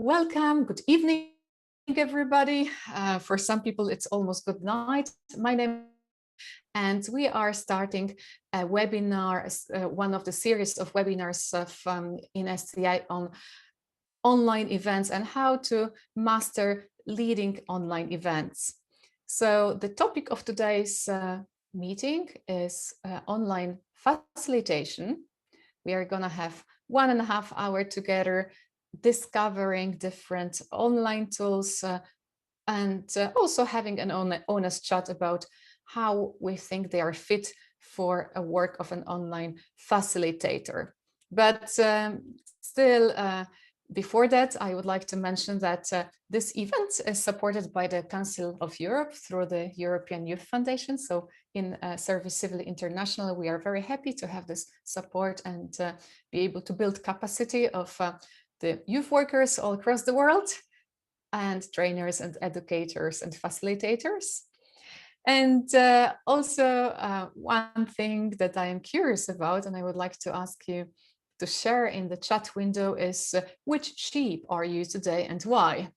Welcome, good evening, everybody. For some people, it's almost good night. My name and we are starting a webinar, one of the series of webinars in SCI on online events and how to master leading online events. So the topic of today's meeting is online facilitation. We are going to have 1.5 hours together discovering different online tools and also having an honest chat about how we think they are fit for a work of an online facilitator. But still, before that, I would like to mention that this event is supported by the Council of Europe through the European Youth Foundation. So in Service Civil International, we are very happy to have this support and be able to build capacity of the youth workers all across the world and trainers and educators and facilitators. And also one thing that I am curious about, and I would like to ask you to share in the chat window is which sheep are you today and why?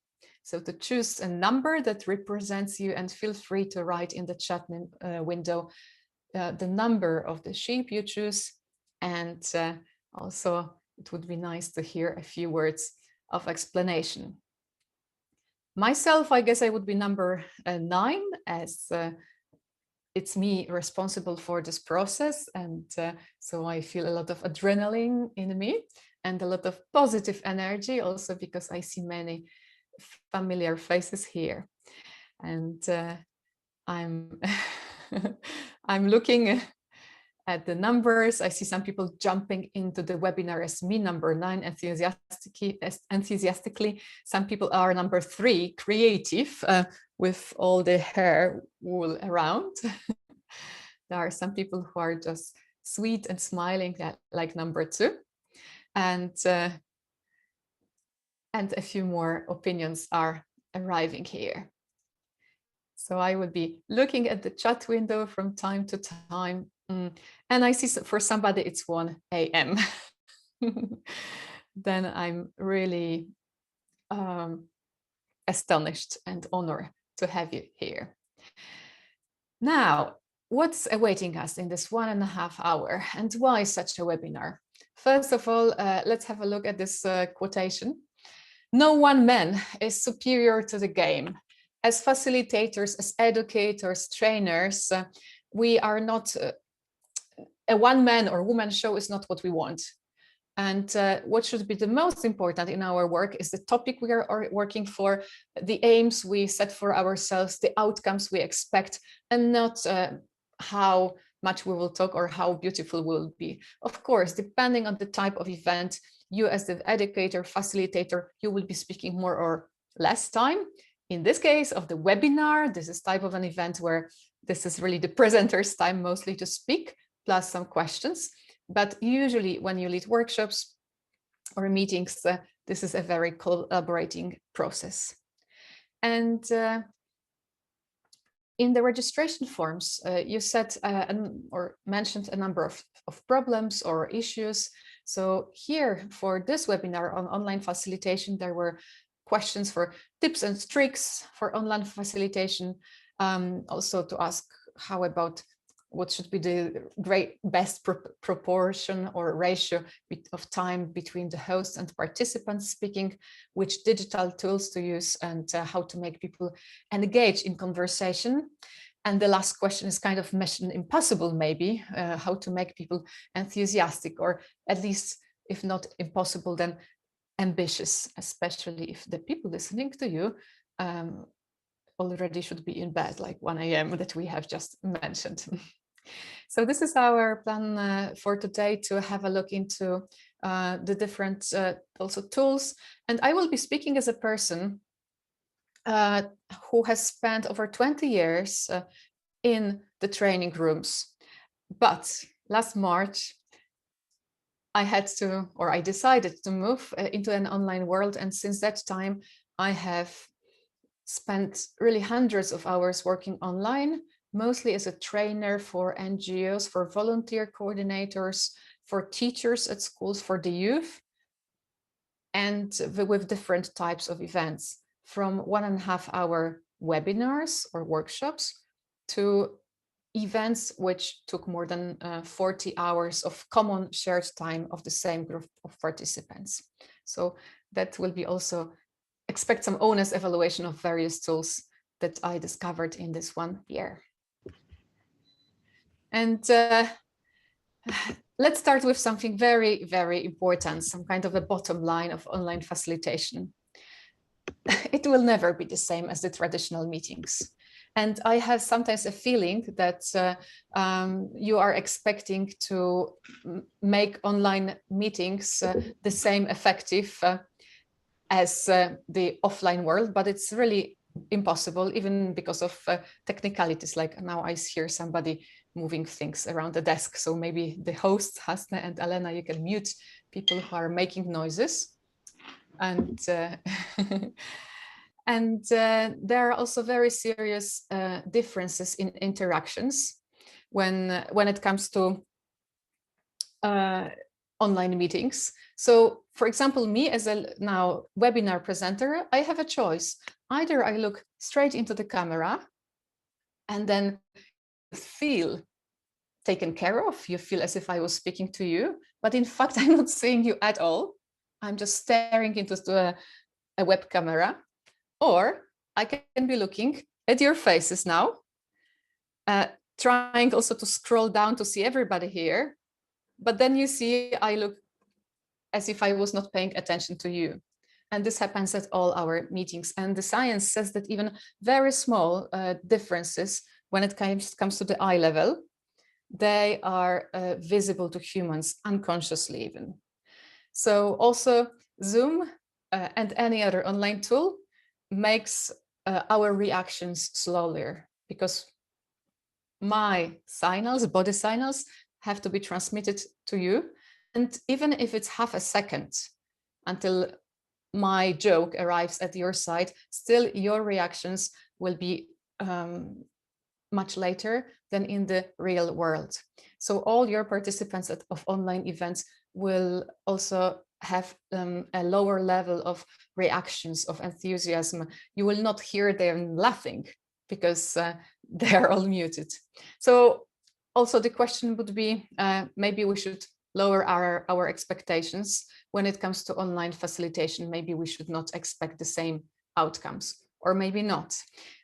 So to choose a number that represents you and feel free to write in the chat window the number of the sheep you choose. And also it would be nice to hear a few words of explanation. Myself, I guess I would be number 9 as it's me responsible for this process. And so I feel a lot of adrenaline in me and a lot of positive energy also because I see many familiar faces here. And I'm, I'm looking at the numbers. I see some people jumping into the webinar as me, number 9, enthusiastically. Some people are number 3, creative, with all the hair wool around. There are some people who are just sweet and smiling, like number 2. And a few more opinions are arriving here. So I would be looking at the chat window from time to time. And I see for somebody it's 1 a.m. Then I'm really astonished and honored to have you here. Now, what's awaiting us in this 1.5 hours and why such a webinar? First of all, let's have a look at this quotation. No one man is superior to the game. As facilitators, as educators, trainers, we are not a one man or woman show is not what we want. And what should be the most important in our work is the topic we are working for, the aims we set for ourselves, the outcomes we expect, and not how much we will talk or how beautiful we will be. Of course, depending on the type of event, you as the educator, facilitator, you will be speaking more or less time. In this case of the webinar, this is type of an event where this is really the presenter's time mostly to speak, plus some questions. But usually when you lead workshops or meetings, this is a very collaborating process. And in the registration forms, you said or mentioned a number of problems or issues. So here for this webinar on online facilitation, there were questions for tips and tricks for online facilitation, also to ask how about what should be the best proportion or ratio of time between the host and participants speaking, which digital tools to use, and how to make people engage in conversation. And the last question is kind of mission impossible, maybe, how to make people enthusiastic, or at least, if not impossible, then ambitious, especially if the people listening to you already should be in bed, like 1 a.m. that we have just mentioned. So this is our plan for today, to have a look into the different also tools. And I will be speaking as a person who has spent over 20 years in the training rooms. But last March, I decided to move into an online world. And since that time, I have spent really hundreds of hours working online, mostly as a trainer for NGOs, for volunteer coordinators, for teachers at schools, for the youth. and with different types of events, from 1.5-hour webinars or workshops to events which took more than 40 hours of common shared time of the same group of participants. So that will be also, expect some honest evaluation of various tools that I discovered in this 1 year. And let's start with something very, very important, some kind of a bottom line of online facilitation. It will never be the same as the traditional meetings. And I have sometimes a feeling that you are expecting to make online meetings the same effective as the offline world, but it's really impossible, even because of technicalities. Like now I hear somebody moving things around the desk. So maybe the hosts, Hasne and Elena, you can mute people who are making noises. And and there are also very serious differences in interactions when it comes to online meetings. So, for example, me as a now webinar presenter, I have a choice. Either I look straight into the camera and then feel taken care of. You feel as if I was speaking to you, but in fact, I'm not seeing you at all. I'm just staring into a web camera. Or I can be looking at your faces now, trying also to scroll down to see everybody here. But then you see I look as if I was not paying attention to you. And this happens at all our meetings. And the science says that even very small differences, when it comes to the eye level, they are visible to humans unconsciously even. So also Zoom and any other online tool makes our reactions slower, because my signals, body signals, have to be transmitted to you. And even if it's half a second until my joke arrives at your side, still your reactions will be much later than in the real world. So all your participants of online events will also have a lower level of reactions, of enthusiasm. You will not hear them laughing because they are all muted. So also the question would be, maybe we should lower our expectations when it comes to online facilitation. Maybe we should not expect the same outcomes, or maybe not.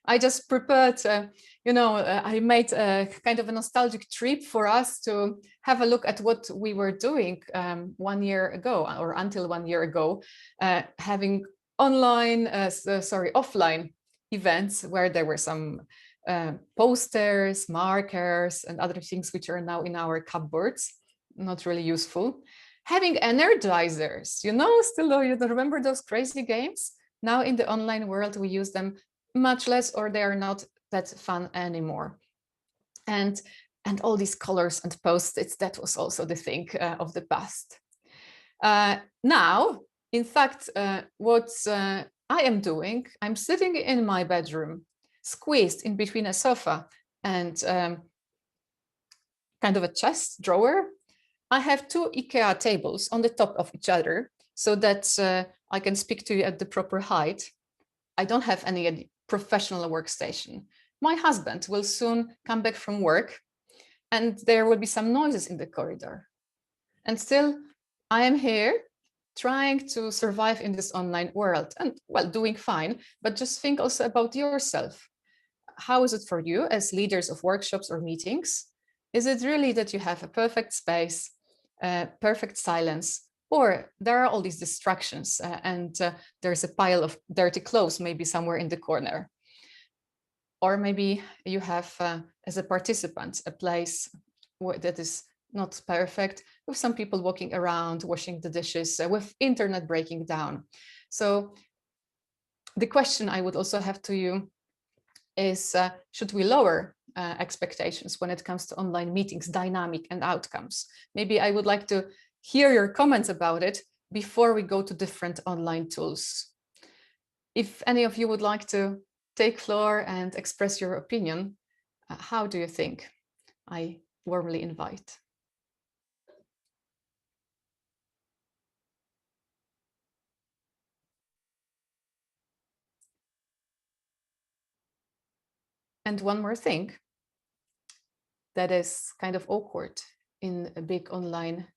I just prepared, I made a kind of a nostalgic trip for us to have a look at what we were doing 1 year ago, or until 1 year ago, having offline events where there were some posters, markers, and other things which are now in our cupboards, not really useful. Having energizers, still, you remember those crazy games? Now in the online world, we use them much less, or they are not that fun anymore. And all these colors and post-its, that was also the thing of the past. Now, in fact, what I am doing, I'm sitting in my bedroom, squeezed in between a sofa and kind of a chest drawer. I have 2 IKEA tables on the top of each other, so that I can speak to you at the proper height. I don't have any professional workstation. My husband will soon come back from work, and there will be some noises in the corridor. And still, I am here trying to survive in this online world, and well, doing fine, but just think also about yourself. How is it for you as leaders of workshops or meetings? Is it really that you have a perfect space, perfect silence, or there are all these distractions and there's a pile of dirty clothes maybe somewhere in the corner? Or maybe you have, as a participant, a place that is not perfect, with some people walking around, washing the dishes, with internet breaking down. So the question I would also have to you is, should we lower expectations when it comes to online meetings, dynamic and outcomes? Maybe I would like to hear your comments about it before we go to different online tools. If any of you would like to take floor and express your opinion, how do you think? I warmly invite. And one more thing that is kind of awkward in big online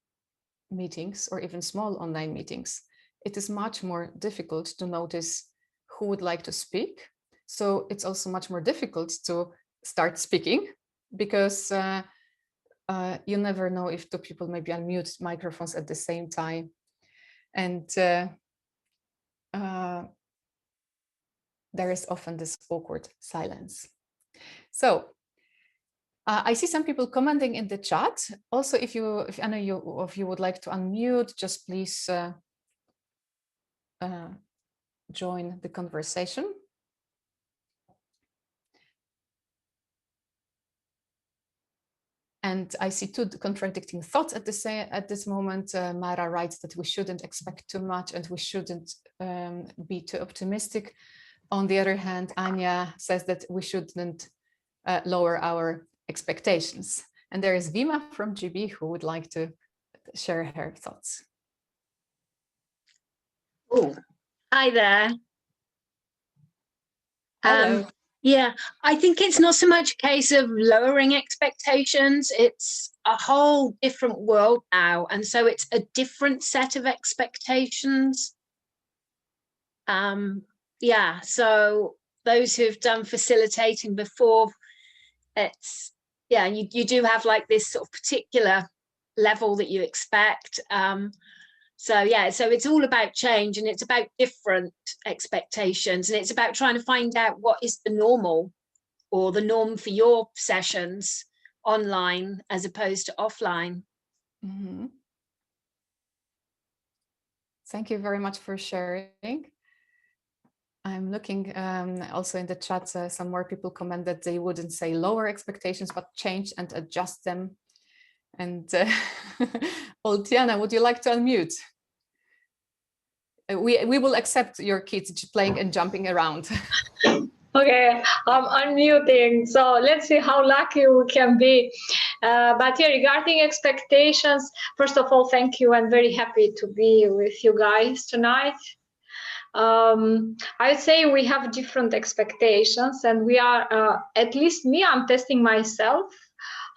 meetings or even small online meetings. It is much more difficult to notice who would like to speak. So it's also much more difficult to start speaking because you never know if two people maybe unmute microphones at the same time. And there is often this awkward silence. So I see some people commenting in the chat. Also, if any of you would like to unmute, just please join the conversation. And I see two contradicting thoughts at this moment. Mara writes that we shouldn't expect too much and we shouldn't be too optimistic. On the other hand, Anya says that we shouldn't lower our expectations. And there is Vima from GB who would like to share her thoughts. Oh, hi there. Hello. Yeah, I think it's not so much a case of lowering expectations. It's a whole different world now. And so it's a different set of expectations. Yeah, so those who've done facilitating before, it's, yeah, you do have like this sort of particular level that you expect. So yeah, so it's all about change and it's about different expectations and it's about trying to find out what is the normal or the norm for your sessions online as opposed to offline. Mm-hmm. Thank you very much for sharing. I'm looking also in the chat, some more people comment that they wouldn't say lower expectations, but change and adjust them. And Oltiana, would you like to unmute? We will accept your kids playing and jumping around. Okay, I'm unmuting. So let's see how lucky we can be. But yeah, regarding expectations, first of all, thank you. I'm very happy to be with you guys tonight. I'd say we have different expectations and we are, at least me, I'm testing myself,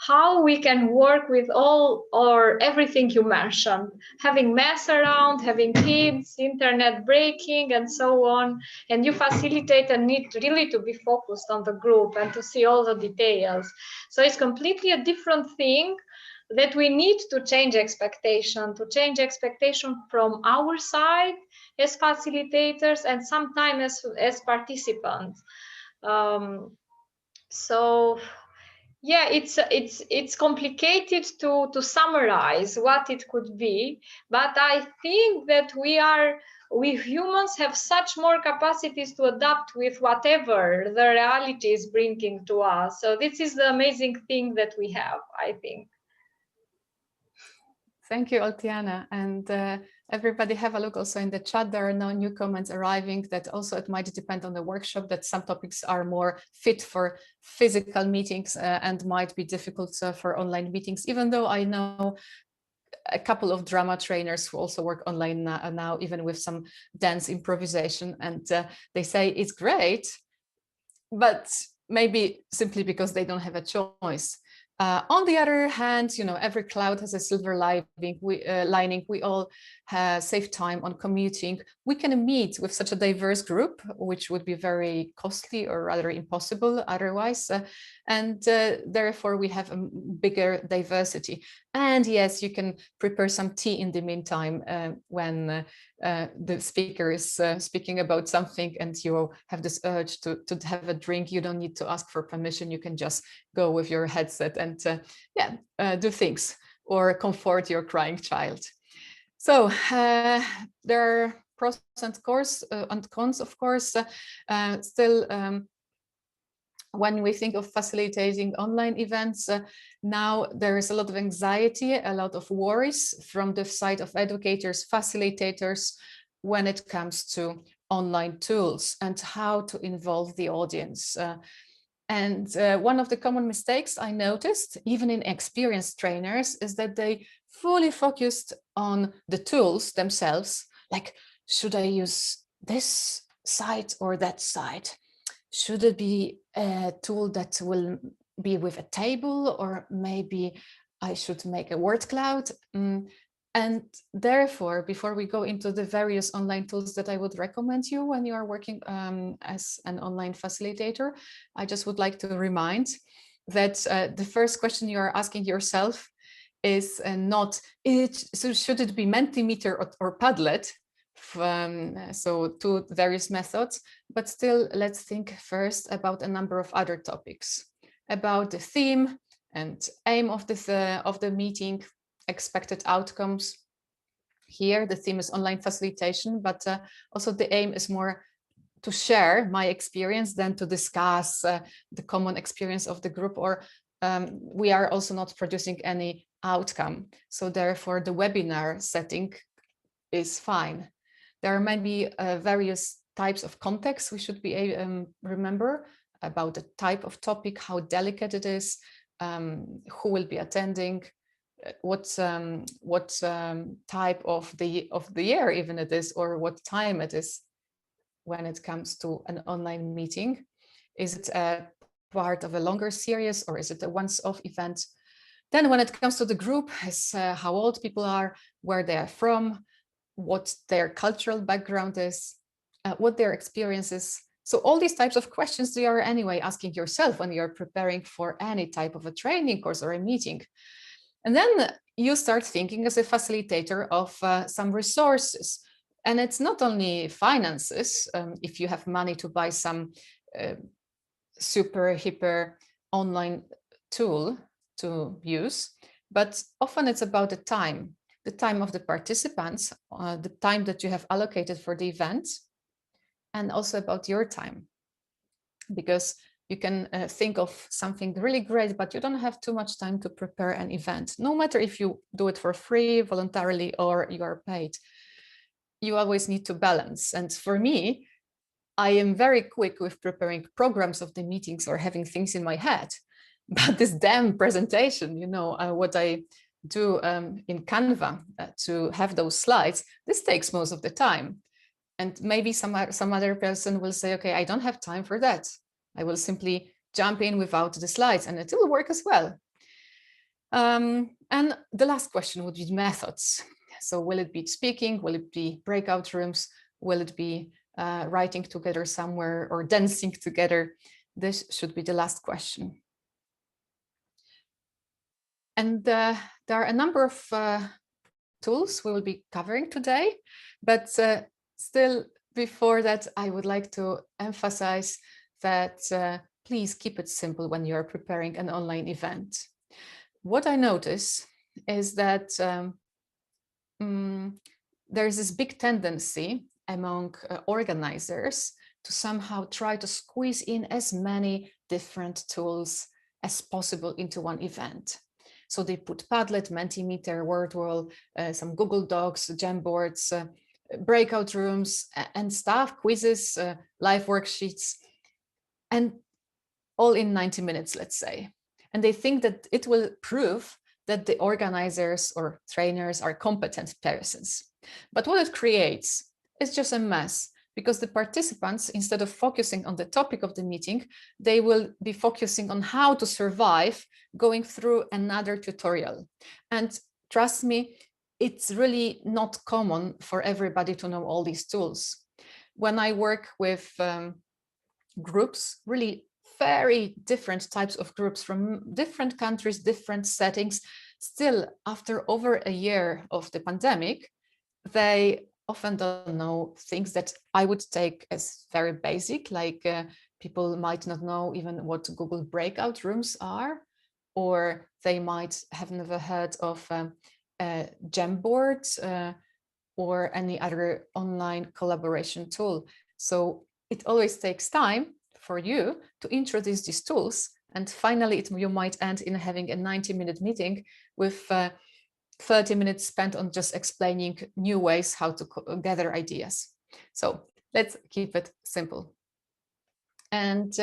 how we can work with all or everything you mentioned, having mess around, having kids, internet breaking and so on. And you facilitate a need really to be focused on the group and to see all the details. So it's completely a different thing that we need to change expectation from our side as facilitators and sometimes as participants. So yeah, it's complicated to summarize what it could be, but I think that we humans have such more capacities to adapt with whatever the reality is bringing to us. So this is the amazing thing that we have, I think. Thank you, Oltiana. And everybody have a look also in the chat. There are no new comments arriving. That also it might depend on the workshop, that some topics are more fit for physical meetings and might be difficult for online meetings, even though I know a couple of drama trainers who also work online now, even with some dance improvisation. And they say it's great, but maybe simply because they don't have a choice. On the other hand, every cloud has a silver lining. We all save time on commuting. We can meet with such a diverse group, which would be very costly or rather impossible otherwise. And therefore, we have a bigger diversity. And yes, you can prepare some tea in the meantime when the speaker is speaking about something and you have this urge to have a drink. You don't need to ask for permission. You can just go with your headset and do things or comfort your crying child. So there are pros and cons, of course. Still, when we think of facilitating online events, now there is a lot of anxiety, a lot of worries from the side of educators, facilitators, when it comes to online tools and how to involve the audience. And one of the common mistakes I noticed, even in experienced trainers, is that they fully focused on the tools themselves. Like, should I use this site or that site? should it be a tool that will be with a table, or maybe I should make a word cloud? And therefore, before we go into the various online tools that I would recommend you when you are working as an online facilitator, I just would like to remind that the first question you are asking yourself is not, so should it be Mentimeter or Padlet? So two various methods, but still let's think first about a number of other topics, about the theme and aim of the meeting, expected outcomes. Here the theme is online facilitation, but also the aim is more to share my experience than to discuss the common experience of the group, or we are also not producing any outcome. So therefore the webinar setting is fine. There are maybe various types of contexts we should be remember about the type of topic, how delicate it is, who will be attending, what type of the year even it is, or what time it is when it comes to an online meeting. Is it a part of a longer series, or is it a once-off event? Then when it comes to the group, is how old people are, where they are from, what their cultural background is, what their experience is. So all these types of questions you are anyway asking yourself when you're preparing for any type of a training course or a meeting. And then you start thinking as a facilitator of some resources. And it's not only finances, if you have money to buy some super hyper online tool to use, but often it's about the time of the participants, the time that you have allocated for the event, and also about your time. Because you can think of something really great, but you don't have too much time to prepare an event, no matter if you do it for free, voluntarily, or you are paid. You always need to balance. And for me, I am very quick with preparing programs of the meetings or having things in my head. But this damn presentation, you know, what I do in Canva to have those slides, this takes most of the time. And maybe some other person will say, okay, I don't have time for that. I will simply jump in without the slides and it will work as well. And the last question would be methods. So will it be speaking? Will it be breakout rooms? Will it be writing together somewhere or dancing together? This should be the last question. And there are a number of tools we will be covering today, but still before that, I would like to emphasize that please keep it simple when you are preparing an online event. What I notice is that there's this big tendency among organizers to somehow try to squeeze in as many different tools as possible into one event. So they put Padlet, Mentimeter, WordWall, some Google Docs, Jamboards, breakout rooms and stuff, quizzes, live worksheets, and all in 90 minutes, let's say. And they think that it will prove that the organizers or trainers are competent persons. But what it creates is just a mess, because the participants, instead of focusing on the topic of the meeting, they will be focusing on how to survive going through another tutorial. And trust me, it's really not common for everybody to know all these tools. When I work with groups, really very different types of groups from different countries, different settings, still after over a year of the pandemic, they often don't know things that I would take as very basic, like people might not know even what Google breakout rooms are, or they might have never heard of Jamboard or any other online collaboration tool. So it always takes time for you to introduce these tools. And finally, you might end in having a 90-minute meeting with 30 minutes spent on just explaining new ways how to gather ideas. So let's keep it simple. And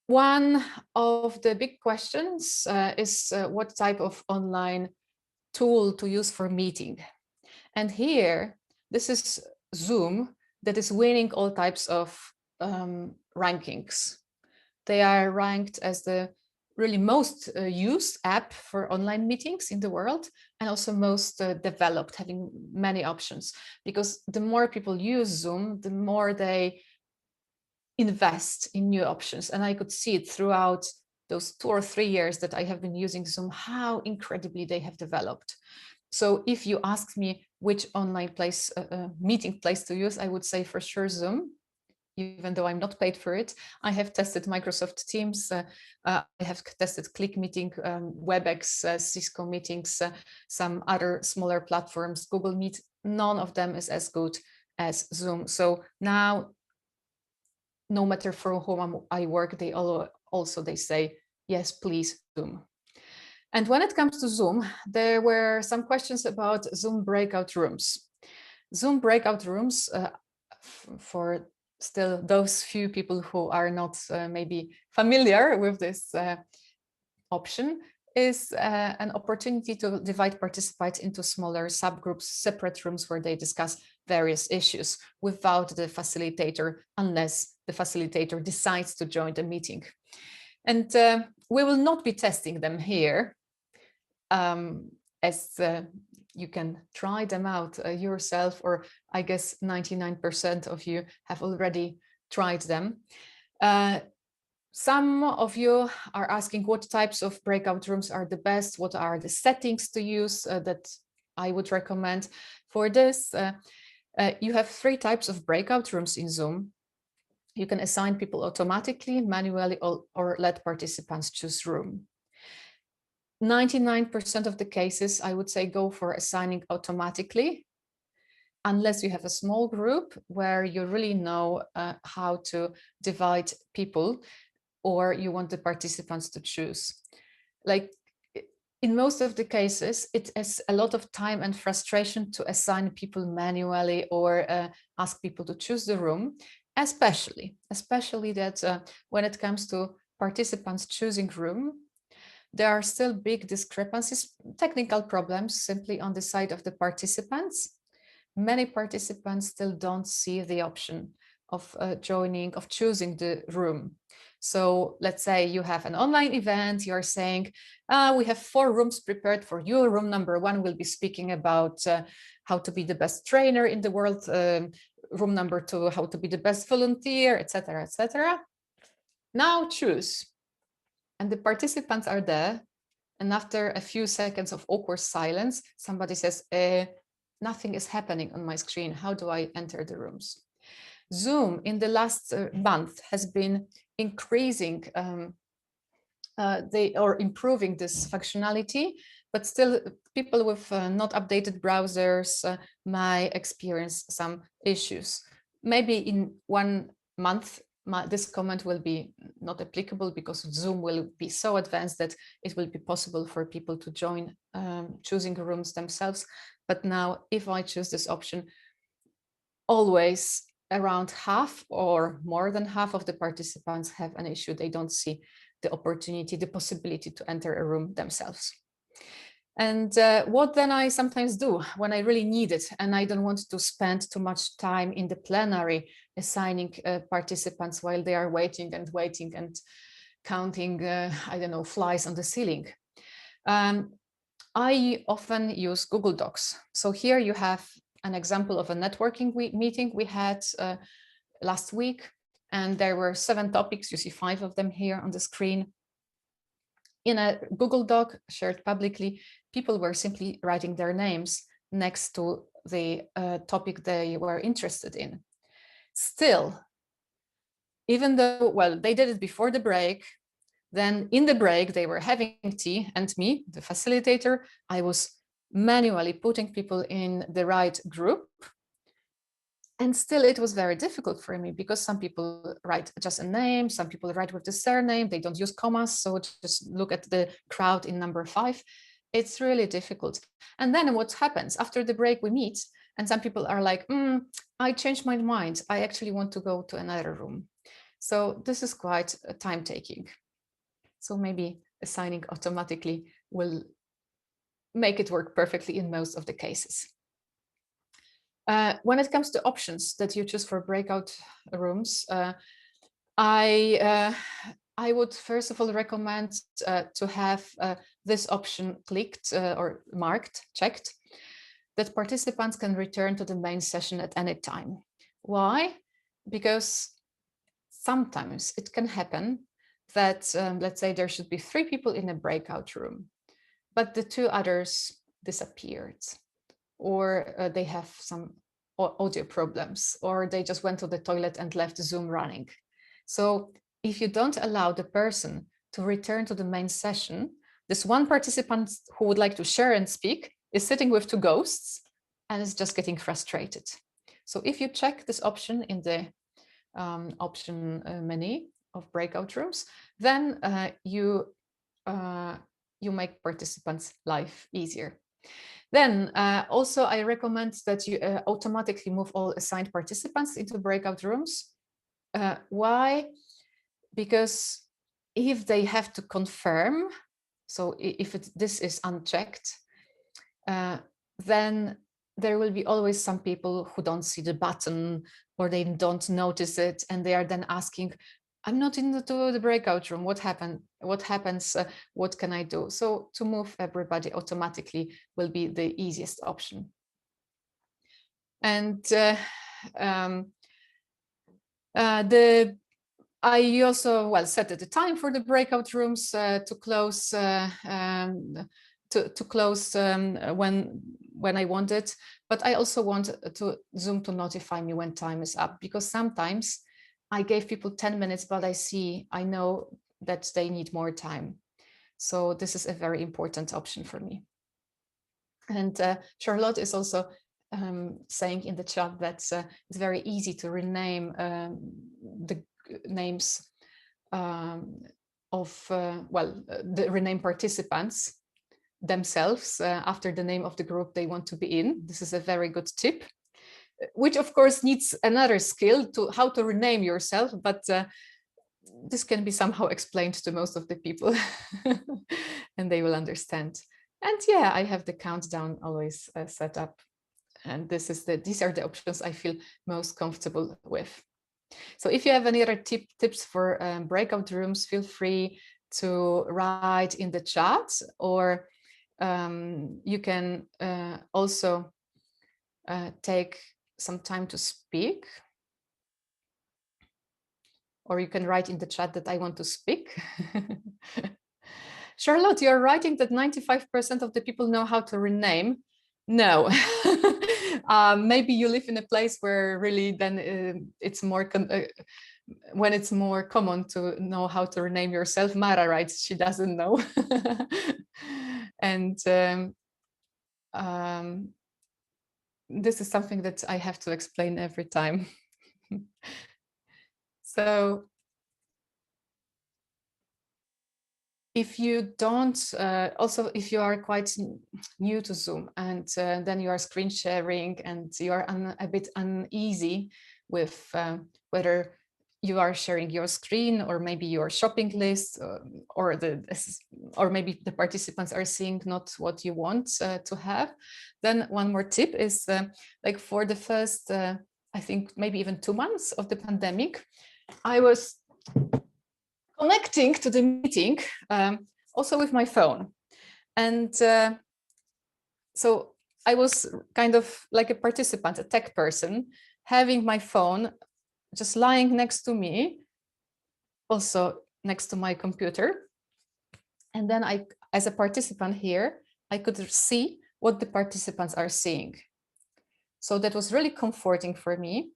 one of the big questions is what type of online tool to use for meeting. And here, this is Zoom that is winning all types of rankings. They are ranked as the really most used app for online meetings in the world, and also most developed, having many options. Because the more people use Zoom, the more they invest in new options. And I could see it throughout those 2 or 3 years that I have been using Zoom, how incredibly they have developed. So if you ask me which online place, meeting place to use, I would say for sure Zoom, even though I'm not paid for it. I have tested Microsoft Teams, I have tested Click Meeting, WebEx, Cisco Meetings, some other smaller platforms, Google Meet. None of them is as good as Zoom. So now, no matter for whom I work, they also say, yes, please, Zoom. And when it comes to Zoom, there were some questions about Zoom breakout rooms. Zoom breakout rooms, for still those few people who are not maybe familiar with this option, is an opportunity to divide participants into smaller subgroups, separate rooms where they discuss various issues without the facilitator, unless the facilitator decides to join the meeting. And we will not be testing them here, as you can try them out yourself, or I guess 99% of you have already tried them. Some of you are asking what types of breakout rooms are the best, what are the settings to use that I would recommend. For this, you have 3 types of breakout rooms in Zoom. You can assign people automatically, manually, or let participants choose room. 99% of the cases, I would say, go for assigning automatically, unless you have a small group where you really know how to divide people, or you want the participants to choose. Like in most of the cases, it is a lot of time and frustration to assign people manually or ask people to choose the room, especially that when it comes to participants choosing room, there are still big discrepancies, technical problems simply on the side of the participants. Many participants still don't see the option of choosing the room. So let's say you have an online event, you're saying, we have 4 rooms prepared for you. Room number 1 will be speaking about how to be the best trainer in the world. Room number 2, how to be the best volunteer, etc., etc. Now choose. And the participants are there. And after a few seconds of awkward silence, somebody says, nothing is happening on my screen. How do I enter the rooms? Zoom in the last month has been increasing improving this functionality, but still people with not updated browsers might experience some issues. Maybe in 1 month, this comment will be not applicable because Zoom will be so advanced that it will be possible for people to join choosing rooms themselves. But now, if I choose this option, always around half or more than half of the participants have an issue. They don't see the opportunity, the possibility to enter a room themselves. And what then I sometimes do when I really need it and I don't want to spend too much time in the plenary assigning participants while they are waiting and counting, I don't know, flies on the ceiling. I often use Google Docs. So here you have an example of a networking meeting we had last week, and there were 7 topics. You see 5 of them here on the screen. In a Google Doc shared publicly, people were simply writing their names next to the topic they were interested in. Still, even though, well, they did it before the break, then in the break they were having tea, and me, the facilitator, I was manually putting people in the right group. And still it was very difficult for me because some people write just a name, some people write with the surname, they don't use commas. So just look at the crowd in number 5. It's really difficult. And then what happens after the break, we meet and some people are like, I changed my mind. I actually want to go to another room. So this is quite time taking. So maybe assigning automatically will make it work perfectly in most of the cases. When it comes to options that you choose for breakout rooms, I would first of all recommend to have this option clicked or marked, checked, that participants can return to the main session at any time. Why? Because sometimes it can happen that, let's say there should be 3 people in a breakout room, but the 2 others disappeared, or they have some audio problems, or they just went to the toilet and left Zoom running. So if you don't allow the person to return to the main session, this one participant who would like to share and speak is sitting with 2 ghosts and is just getting frustrated. So if you check this option in the option menu of breakout rooms, then you make participants' life easier. Then also I recommend that you automatically move all assigned participants into breakout rooms. Why? Because if they have to confirm, so if this is unchecked, then there will be always some people who don't see the button or they don't notice it, and they are then asking, I'm not into the breakout room. What happened? What happens? What can I do? So to move everybody automatically will be the easiest option. And I also set the time for the breakout rooms to close when I want it, but I also want Zoom to notify me when time is up, because sometimes I gave people 10 minutes, but I know that they need more time. So this is a very important option for me. And Charlotte is also saying in the chat that it's very easy to rename the names of the renamed participants themselves after the name of the group they want to be in. This is a very good tip, which of course needs another skill to how to rename yourself, but this can be somehow explained to most of the people and they will understand. And yeah, I have the countdown always set up, and these are the options I feel most comfortable with. So if you have any other tips for breakout rooms, feel free to write in the chat, or you can also take some time to speak, or you can write in the chat that I want to speak. Charlotte, you're writing that 95% of the people know how to rename. No, maybe you live in a place where really then it's more when it's more common to know how to rename yourself. Mara writes she doesn't know. And this is something that I have to explain every time. So if you don't, also if you are quite new to Zoom and then you are screen sharing and you are a bit uneasy with whether you are sharing your screen or maybe your shopping list, or maybe the participants are seeing not what you want to have, then one more tip is like for the first, I think maybe even 2 months of the pandemic, I was connecting to the meeting also with my phone. And so I was kind of like a participant, a tech person, having my phone just lying next to me, also next to my computer. And then I, as a participant here, I could see what the participants are seeing. So that was really comforting for me.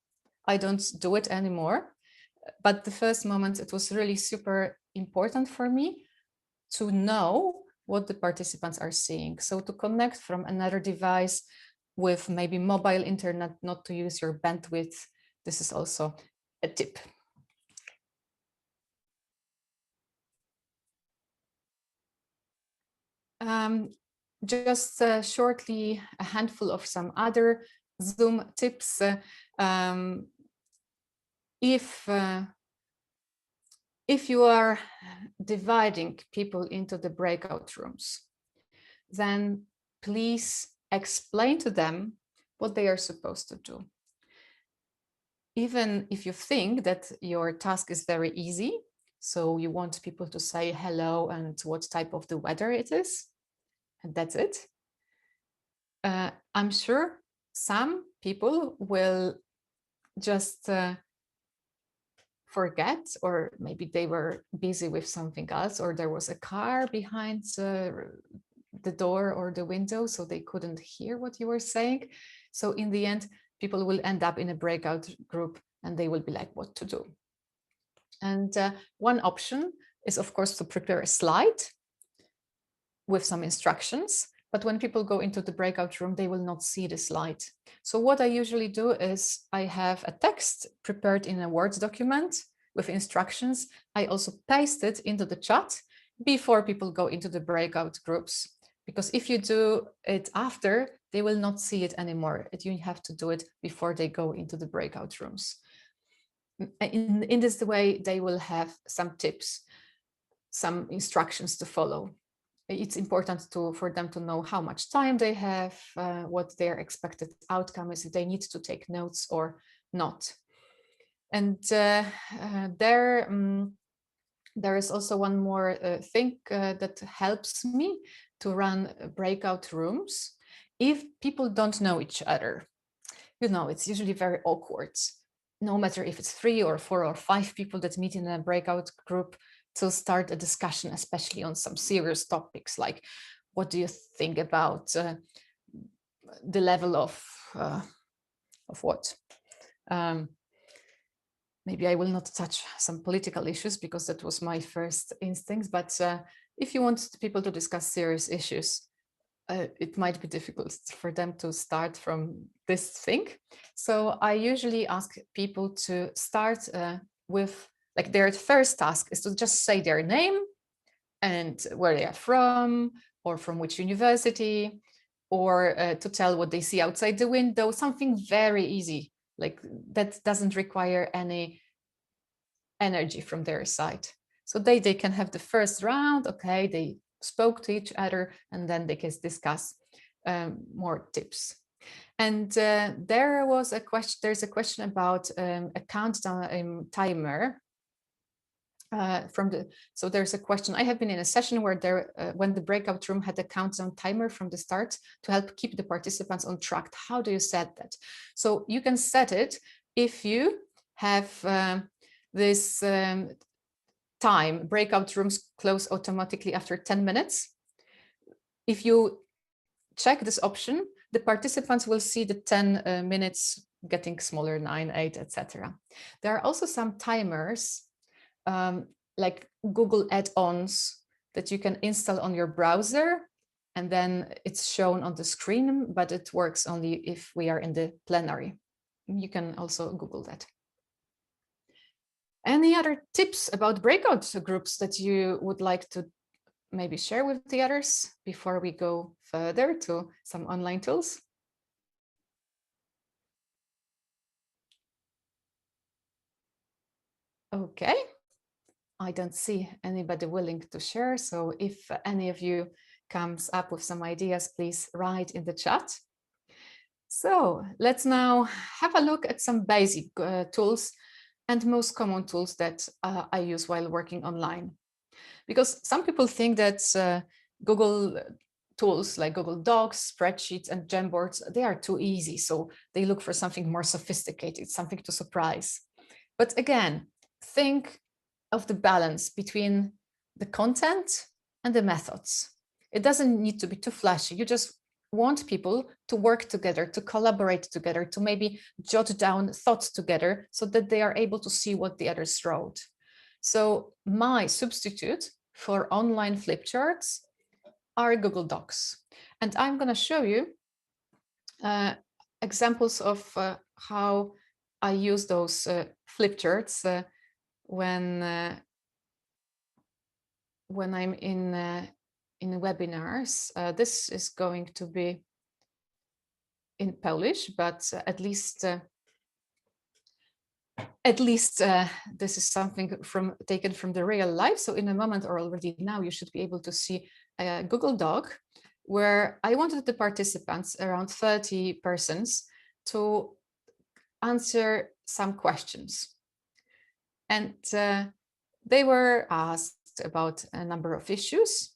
I don't do it anymore. But the first moment, it was really super important for me to know what the participants are seeing. So to connect from another device with maybe mobile internet, not to use your bandwidth. This is also a tip. Just shortly, a handful of some other Zoom tips. If you are dividing people into the breakout rooms, then please explain to them what they are supposed to do. Even if you think that your task is very easy, so you want people to say hello and what type of the weather it is, and that's it. I'm sure some people will just forget, or maybe they were busy with something else, or there was a car behind the door or the window, so they couldn't hear what you were saying. So in the end, people will end up in a breakout group and they will be like, what to do? And one option is, of course, to prepare a slide with some instructions. But when people go into the breakout room, they will not see the slide. So what I usually do is I have a text prepared in a Word document with instructions. I also paste it into the chat before people go into the breakout groups. Because if you do it after, they will not see it anymore. You have to do it before they go into the breakout rooms. In this way, they will have some tips, some instructions to follow. It's important for them to know how much time they have, what their expected outcome is, if they need to take notes or not. And there is also one more thing that helps me to run breakout rooms. If people don't know each other, you know, it's usually very awkward, no matter if it's 3 or 4 or 5 people that meet in a breakout group to start a discussion, especially on some serious topics, like what do you think about the level of what? Maybe I will not touch some political issues because that was my first instinct, but if you want people to discuss serious issues, it might be difficult for them to start from this thing. So I usually ask people to start with, like, their first task is to just say their name and where they are from, or from which university, or to tell what they see outside the window, something very easy, like that doesn't require any energy from their side. So they can have the first round, okay, they spoke to each other, and then they can discuss more tips. And there's a question about a countdown timer. So there's a question. I have been in a session where when the breakout room had a countdown timer from the start to help keep the participants on track. How do you set that? So you can set it if you have this time. Breakout rooms close automatically after 10 minutes. If you check this option, the participants will see the 10 minutes getting smaller, 9, 8, etc. There are also some timers like Google add-ons that you can install on your browser, and then it's shown on the screen, but it works only if we are in the plenary. You can also Google that. Any other tips about breakout groups that you would like to maybe share with the others before we go further to some online tools? Okay, I don't see anybody willing to share. So if any of you comes up with some ideas, please write in the chat. So let's now have a look at some basic tools and most common tools that I use while working online. Because some people think that Google tools like Google Docs, spreadsheets, and Jamboards, they are too easy. So they look for something more sophisticated, something to surprise. But again, think of the balance between the content and the methods. It doesn't need to be too flashy. You just want people to work together, to collaborate together, to maybe jot down thoughts together so that they are able to see what the others wrote. So my substitute for online flip charts are Google Docs. And I'm going to show you examples of how I use those flip charts when I'm in webinars. This is going to be in Polish, but at least this is something taken from the real life. So in a moment, or already now, you should be able to see a Google Doc where I wanted the participants, around 30 persons, to answer some questions. And they were asked about a number of issues.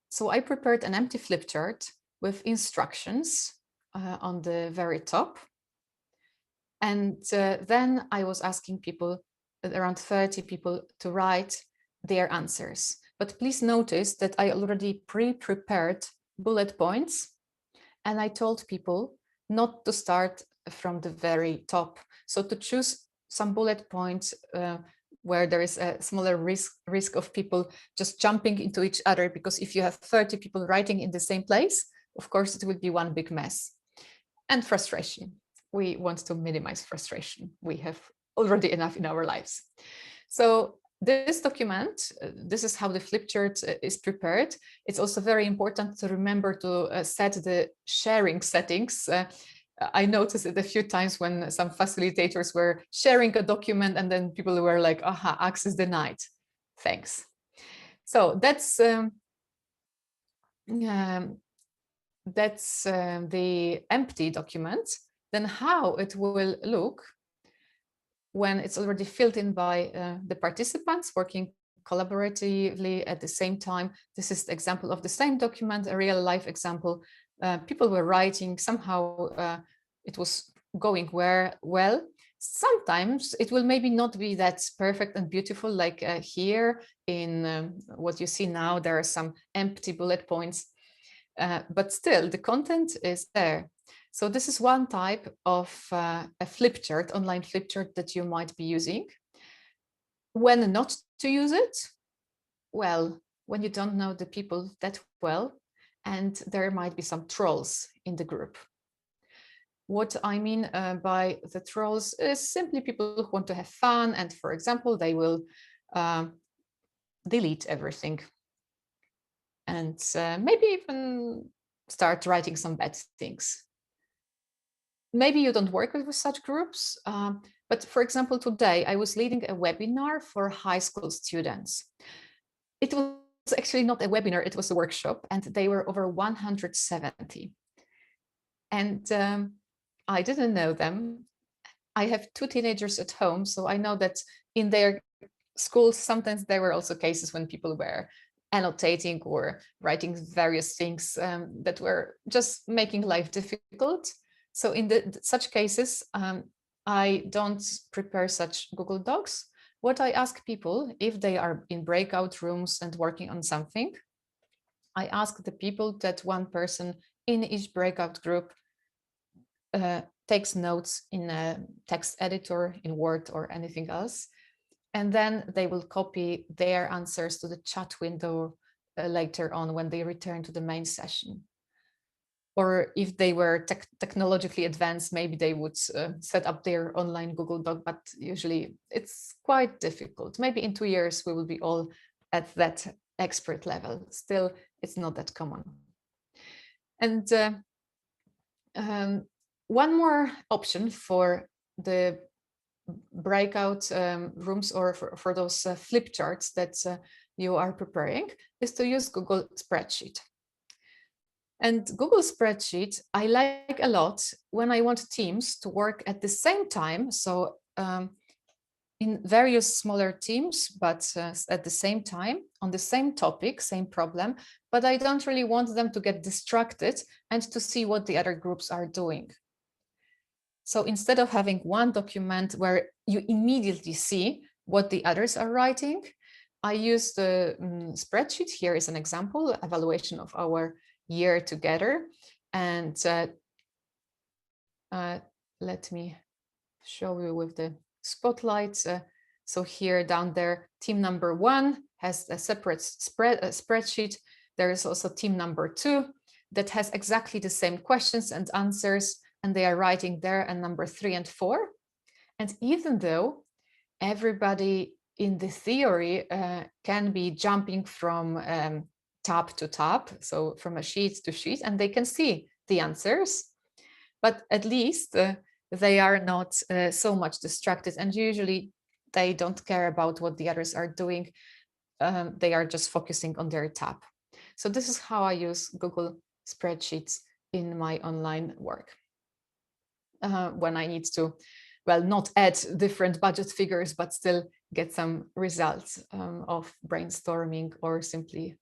So I prepared an empty flip chart with instructions on the very top. And then I was asking people, around 30 people, to write their answers. But please notice that I already pre-prepared bullet points, and I told people not to start from the very top. So to choose some bullet points where there is a smaller risk of people just jumping into each other, because if you have 30 people writing in the same place, of course, it will be one big mess. And frustration. We want to minimize frustration. We have already enough in our lives. So this document, this is how the flip chart is prepared. It's also very important to remember to set the sharing settings. I noticed it a few times when some facilitators were sharing a document and then people were like, aha, access denied. Thanks. So that's the empty document. Then how it will look when it's already filled in by the participants working collaboratively at the same time. This is the example of the same document, a real life example. People were writing, somehow it was going well. Sometimes it will maybe not be that perfect and beautiful, like here in what you see now, there are some empty bullet points, but still the content is there. So this is one type of a flip chart, online flip chart that you might be using. When not to use it? Well, when you don't know the people that well, and there might be some trolls in the group. What I mean by the trolls is simply people who want to have fun, and for example, they will delete everything and maybe even start writing some bad things. Maybe you don't work with such groups, but for example, today I was leading a webinar for high school students. It was actually not a webinar, it was a workshop, and they were over 170. And I didn't know them. I have 2 teenagers at home, so I know that in their schools, sometimes there were also cases when people were annotating or writing various things that were just making life difficult. So in such cases, I don't prepare such Google Docs. What I ask people, if they are in breakout rooms and working on something, I ask the people that one person in each breakout group takes notes in a text editor, in Word or anything else. And then they will copy their answers to the chat window later on when they return to the main session. Or if they were technologically advanced, maybe they would set up their online Google Doc, but usually it's quite difficult. Maybe in 2 years, we will be all at that expert level. Still, it's not that common. And one more option for the breakout rooms or for those flip charts that you are preparing is to use Google Spreadsheet. And Google Spreadsheet, I like a lot when I want teams to work at the same time. So in various smaller teams, but at the same time, on the same topic, same problem, but I don't really want them to get distracted and to see what the other groups are doing. So instead of having one document where you immediately see what the others are writing, I use the spreadsheet. Here is an example, evaluation of our year together. And let me show you with the spotlight. So here down there, team number 1 has a separate spreadsheet. There is also team number 2 that has exactly the same questions and answers, and they are writing there, and number 3 and 4. And even though everybody in the theory can be jumping from tab to tab, so from a sheet to sheet, and they can see the answers, but at least they are not so much distracted, and usually they don't care about what the others are doing. They are just focusing on their tab. So this is how I use Google spreadsheets in my online work. When I need to, well, not add different budget figures, but still get some results of brainstorming or simply,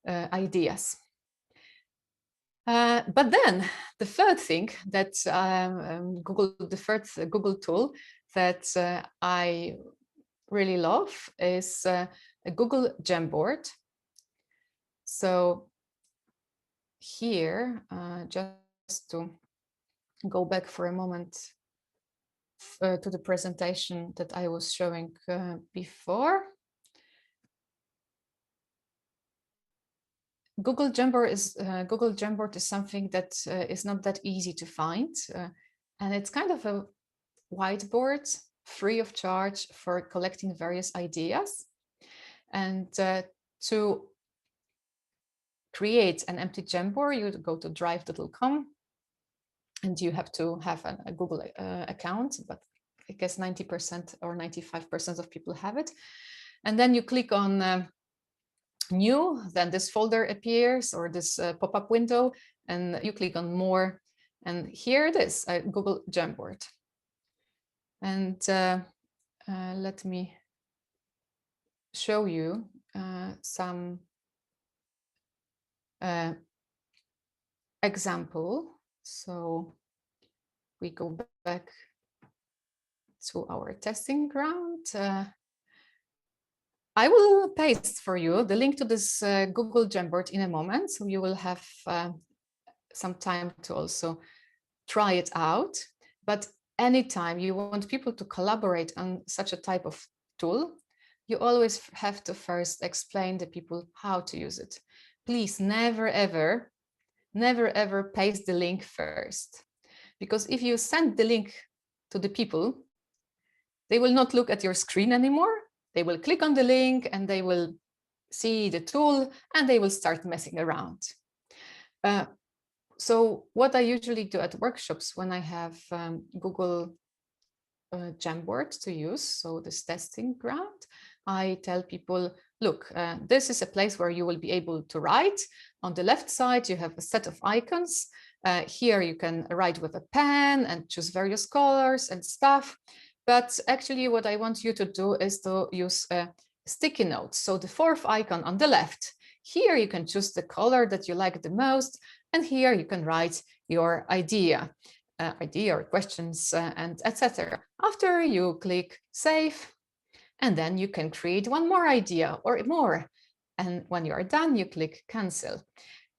ideas. But then the third thing that the third Google tool that I really love is a Google Jamboard. So here, just to go back for a moment to the presentation that I was showing before. Google Jamboard is something that is not that easy to find, and it's kind of a whiteboard free of charge for collecting various ideas. And to create an empty Jamboard, you go to drive.com, and you have to have a Google account, but I guess 90% or 95% of people have it. And then you click on new, then this folder appears, or this pop-up window, and you click on more, and here it is, a Google Jamboard. And let me show you some example. So we go back to our testing ground. I will paste for you the link to this Google Jamboard in a moment, so you will have some time to also try it out. But anytime you want people to collaborate on such a type of tool, you always have to first explain to people how to use it. Please never ever paste the link first, because if you send the link to the people, they will not look at your screen anymore. They will click on the link and they will see the tool and they will start messing around. So what I usually do at workshops when I have Google Jamboard to use, so this testing ground, I tell people, look, this is a place where you will be able to write. On the left side, you have a set of icons. Here you can write with a pen and choose various colors and stuff. But actually what I want you to do is to use sticky notes. So the fourth icon on the left, here you can choose the color that you like the most. And here you can write your idea or questions and etc. After you click save, and then you can create one more idea or more. And when you are done, you click cancel.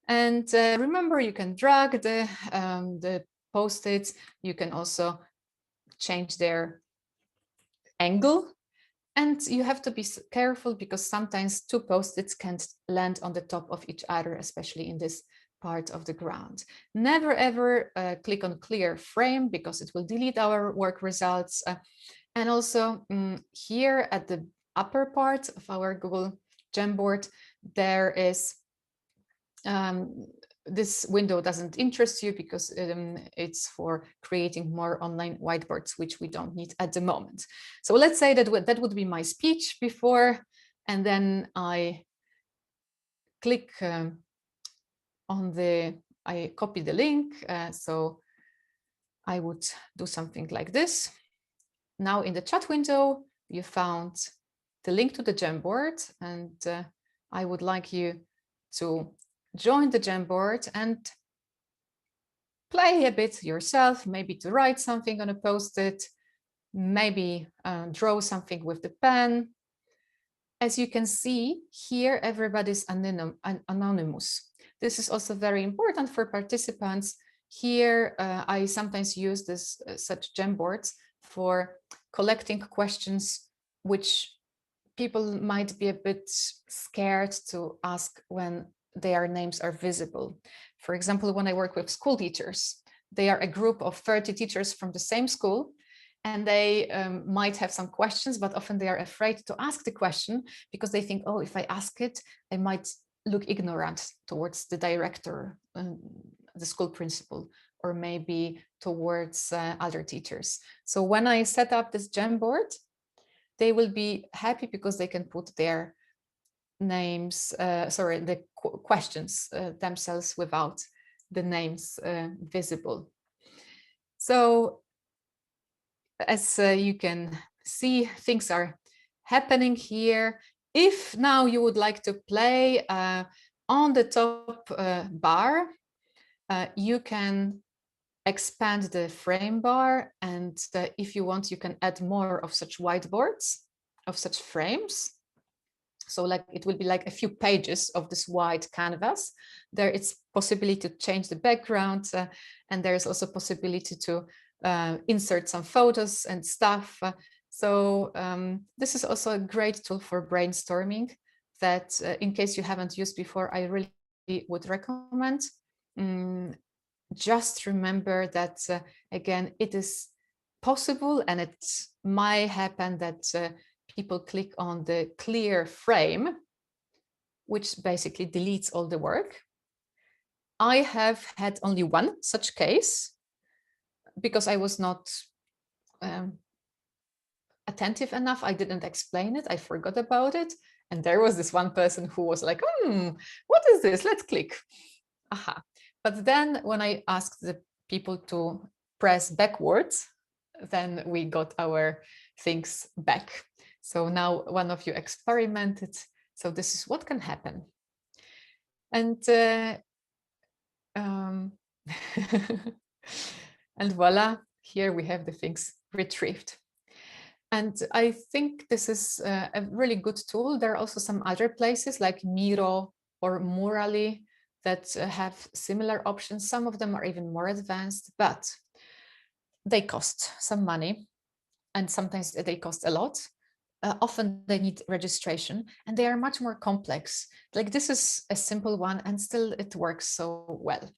And remember, you can drag the post-its. You can also change their angle, and you have to be careful because sometimes two post-its can't land on the top of each other, especially in this part of the ground. Never ever click on clear frame because it will delete our work results. And also here at the upper part of our Google Jamboard, there is this window doesn't interest you because it's for creating more online whiteboards, which we don't need at the moment. So let's say that that would be my speech before, and then I click I copy the link. So I would do something like this. Now in the chat window, you found the link to the Jamboard, and I would like you to join the Jamboard and play a bit yourself, maybe to write something on a post-it, maybe draw something with the pen. As you can see here, everybody's anonymous. This is also very important for participants. Here, I sometimes use such Jamboards for collecting questions which people might be a bit scared to ask when their names are visible. For example, when I work with school teachers, they are a group of 30 teachers from the same school, and they might have some questions, but often they are afraid to ask the question because they think, oh, if I ask it, I might look ignorant towards the director, the school principal, or maybe towards other teachers. So when I set up this Jamboard, they will be happy because they can put their names, sorry, the questions themselves without the names visible. So as you can see, things are happening here. If now you would like to play on the top bar, you can expand the frame bar, and if you want, you can add more of such whiteboards, of such frames. So like it will be like a few pages of this white canvas. There it's possibility to change the background, and there's also possibility to insert some photos and stuff. So this is also a great tool for brainstorming that in case you haven't used before, I really would recommend. Just remember that, again, it is possible, and it might happen that people click on the clear frame, which basically deletes all the work. I have had only one such case because I was not attentive enough. I didn't explain it. I forgot about it. And there was this one person who was like, what is this? Let's click. Aha. But then when I asked the people to press backwards, then we got our things back. So now one of you experimented. So this is what can happen. And and voila, here we have the things retrieved. And I think this is a really good tool. There are also some other places like Miro or Murally that have similar options. Some of them are even more advanced, but they cost some money, and sometimes they cost a lot. Often they need registration, and they are much more complex. Like this is a simple one, and still it works so well.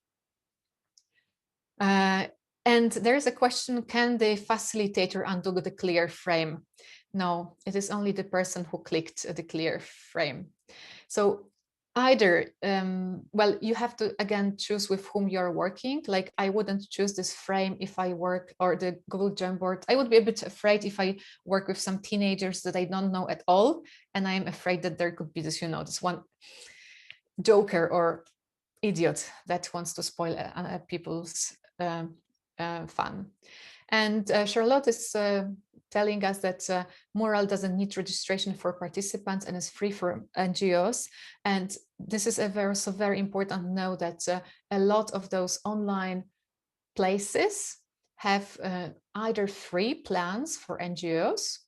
And there is a question, can the facilitator undo the clear frame? No, it is only the person who clicked the clear frame. So either, well, you have to, again, choose with whom you're working. Like I wouldn't choose this frame if I work, or the Google Jamboard. I would be a bit afraid if I work with some teenagers that I don't know at all. And I'm afraid that there could be this, you know, this one joker or idiot that wants to spoil people's fun. And Charlotte is telling us that Mural doesn't need registration for participants and is free for NGOs. And this is also very important to know that a lot of those online places have either free plans for NGOs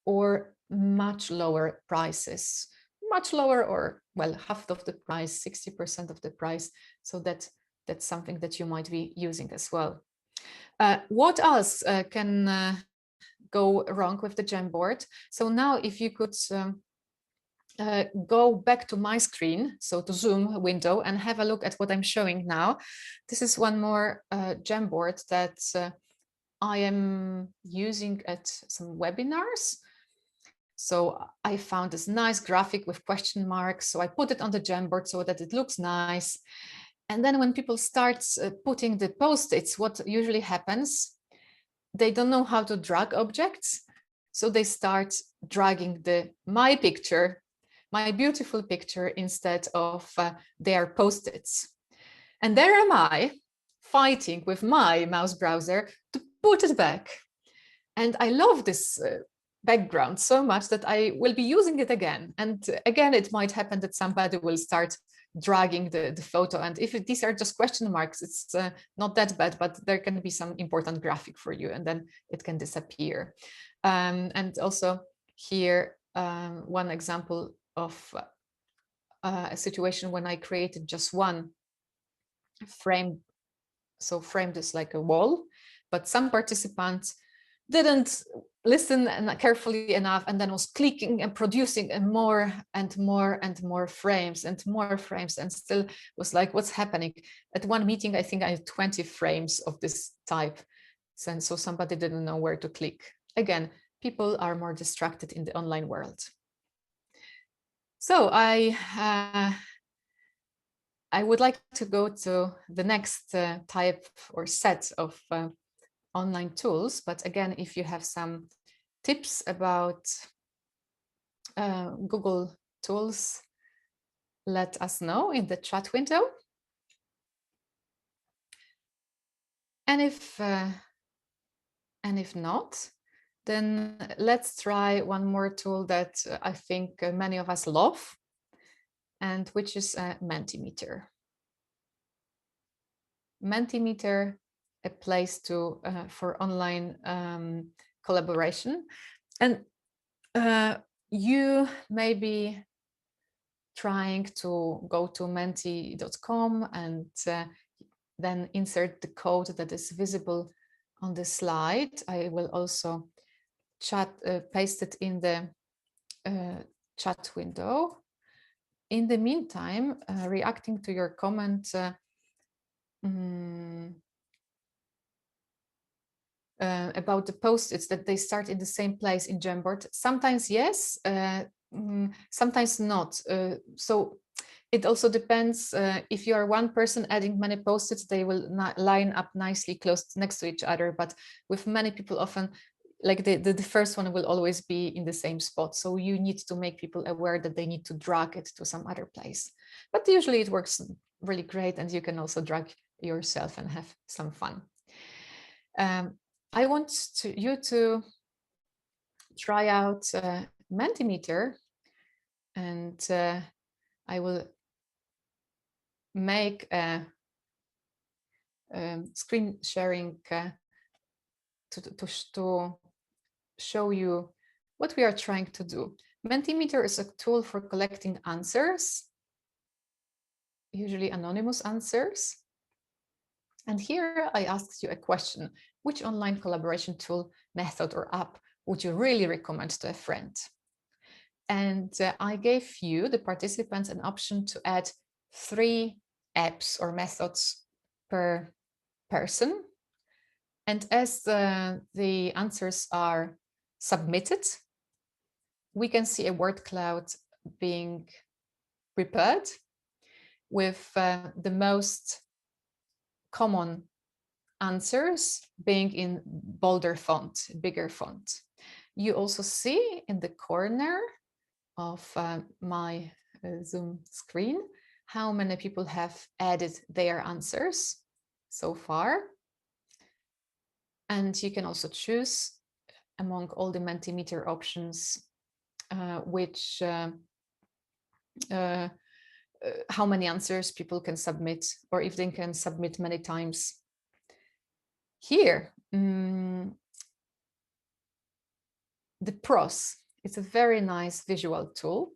or much lower prices, much lower, or well, half of the price, 60% of the price. So that's something that you might be using as well. What else can go wrong with the Jamboard? So now if you could go back to my screen, so to Zoom window, and have a look at what I'm showing now. This is one more Jamboard that I am using at some webinars. So I found this nice graphic with question marks. So I put it on the Jamboard so that it looks nice. And then when people start putting the post-its, what usually happens, they don't know how to drag objects. So they start dragging my picture, my beautiful picture, instead of their post-its. And there am I fighting with my mouse browser to put it back. And I love this background so much that I will be using it again. And again, it might happen that somebody will start dragging the photo. And if these are just question marks, it's not that bad, but there can be some important graphic for you, and then it can disappear. And also here, one example of a situation when I created just one frame. So framed is like a wall, but some participants didn't listen carefully enough, and then was clicking and producing more and more and more frames and more frames, and still was like, what's happening? At one meeting, I think I had 20 frames of this type. And so somebody didn't know where to click. Again, people are more distracted in the online world. So I would like to go to the next type or set of online tools. But again, if you have some tips about Google tools, let us know in the chat window. And if not, then let's try one more tool that I think many of us love, and which is Mentimeter. Mentimeter, a place to for online collaboration. And you may be trying to go to menti.com and then insert the code that is visible on the slide. I will also paste it in the chat window. In the meantime, reacting to your comment about the post-its, that they start in the same place in Jamboard. Sometimes yes, sometimes not. So it also depends. If you are one person adding many post-its, they will not line up nicely close next to each other. But with many people, often like the first one will always be in the same spot. So you need to make people aware that they need to drag it to some other place. But usually it works really great, and you can also drag yourself and have some fun. I want you to try out Mentimeter, and I will make a screen sharing to show you what we are trying to do. Mentimeter is a tool for collecting answers, usually anonymous answers. And here I asked you a question: which online collaboration tool, method, or app would you really recommend to a friend? And I gave you, the participants, an option to add 3 apps or methods per person. And as the answers are submitted, we can see a word cloud being prepared with the most common answers being in bolder font, bigger font. You also see in the corner of my Zoom screen how many people have added their answers so far. And you can also choose among all the Mentimeter options which how many answers people can submit, or if they can submit many times. Here, the pros, it's a very nice visual tool.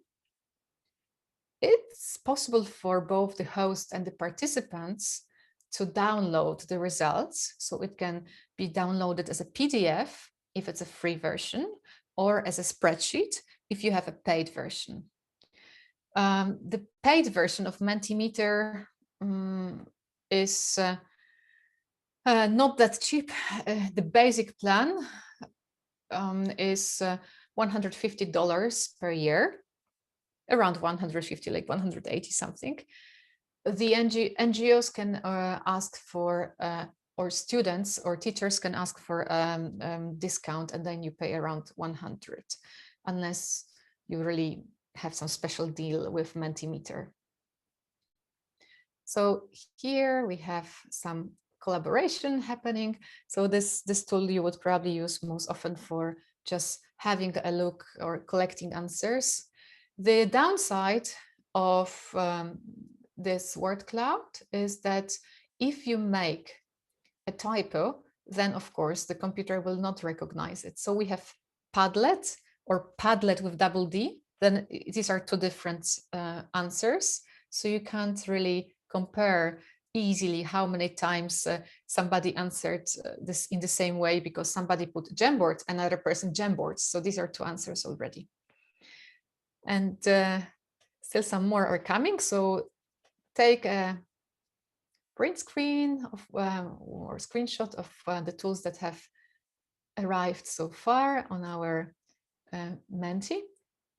It's possible for both the host and the participants to download the results. So it can be downloaded as a PDF if it's a free version, or as a spreadsheet if you have a paid version. The paid version of Mentimeter is not that cheap. The basic plan is $150 per year, around 150, like 180 something. The NGOs can ask for, or students or teachers can ask for discount, and then you pay around 100, unless you really have some special deal with Mentimeter. So here we have some collaboration happening. So this tool you would probably use most often for just having a look or collecting answers. The downside of this word cloud is that if you make a typo, then of course the computer will not recognize it. So we have Padlet, or Padlet with double D. Then these are 2 different answers. So you can't really compare easily how many times somebody answered this in the same way, because somebody put Jamboard, another person Jamboard. So these are 2 answers already. And still some more are coming. So take a print screen of, or screenshot of the tools that have arrived so far on our Menti.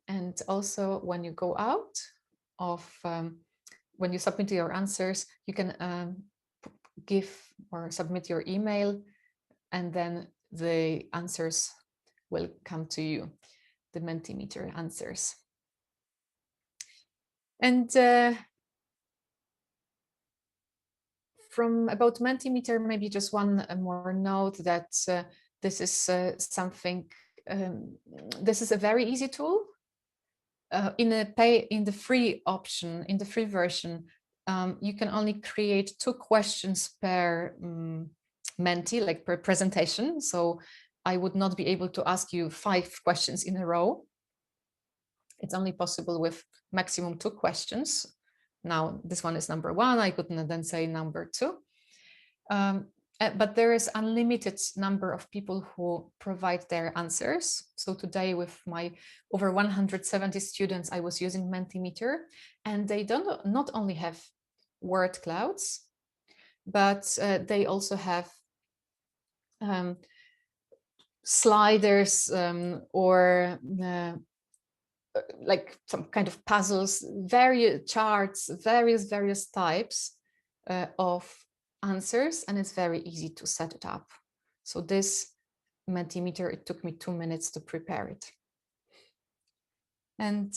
And also when you go out of, when you submit your answers, you can give or submit your email, and then the answers will come to you, the Mentimeter answers. And from about Mentimeter, maybe just one more note that this is something, this is a very easy tool. In the free option, in the free version, you can only create 2 questions per Menti, like per presentation. So I would not be able to ask you 5 questions in a row. It's only possible with maximum 2 questions. Now, this one is number 1. I couldn't then say number 2. But there is unlimited number of people who provide their answers. So today with my over 170 students, I was using Mentimeter, and they not only have word clouds, but they also have sliders or like some kind of puzzles, various charts, various types of answers, and it's very easy to set it up. So this Mentimeter, it took me 2 minutes to prepare it. And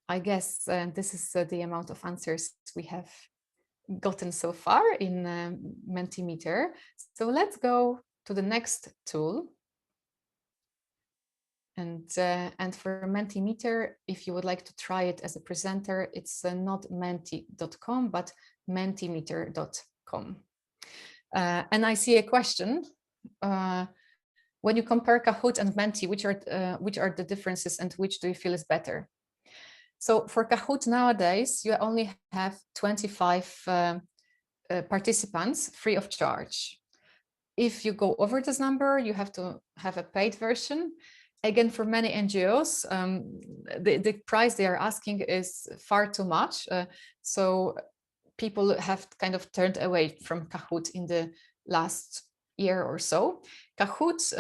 I guess this is the amount of answers we have gotten so far in Mentimeter. So let's go to the next tool. And for Mentimeter, if you would like to try it as a presenter, it's not menti.com, but mentimeter.com. And I see a question. When you compare Kahoot and Menti, which are the differences and which do you feel is better? So for Kahoot nowadays, you only have 25 participants free of charge. If you go over this number, you have to have a paid version. Again, for many NGOs, the price they are asking is far too much. So people have kind of turned away from Kahoot in the last year or so. Kahoot,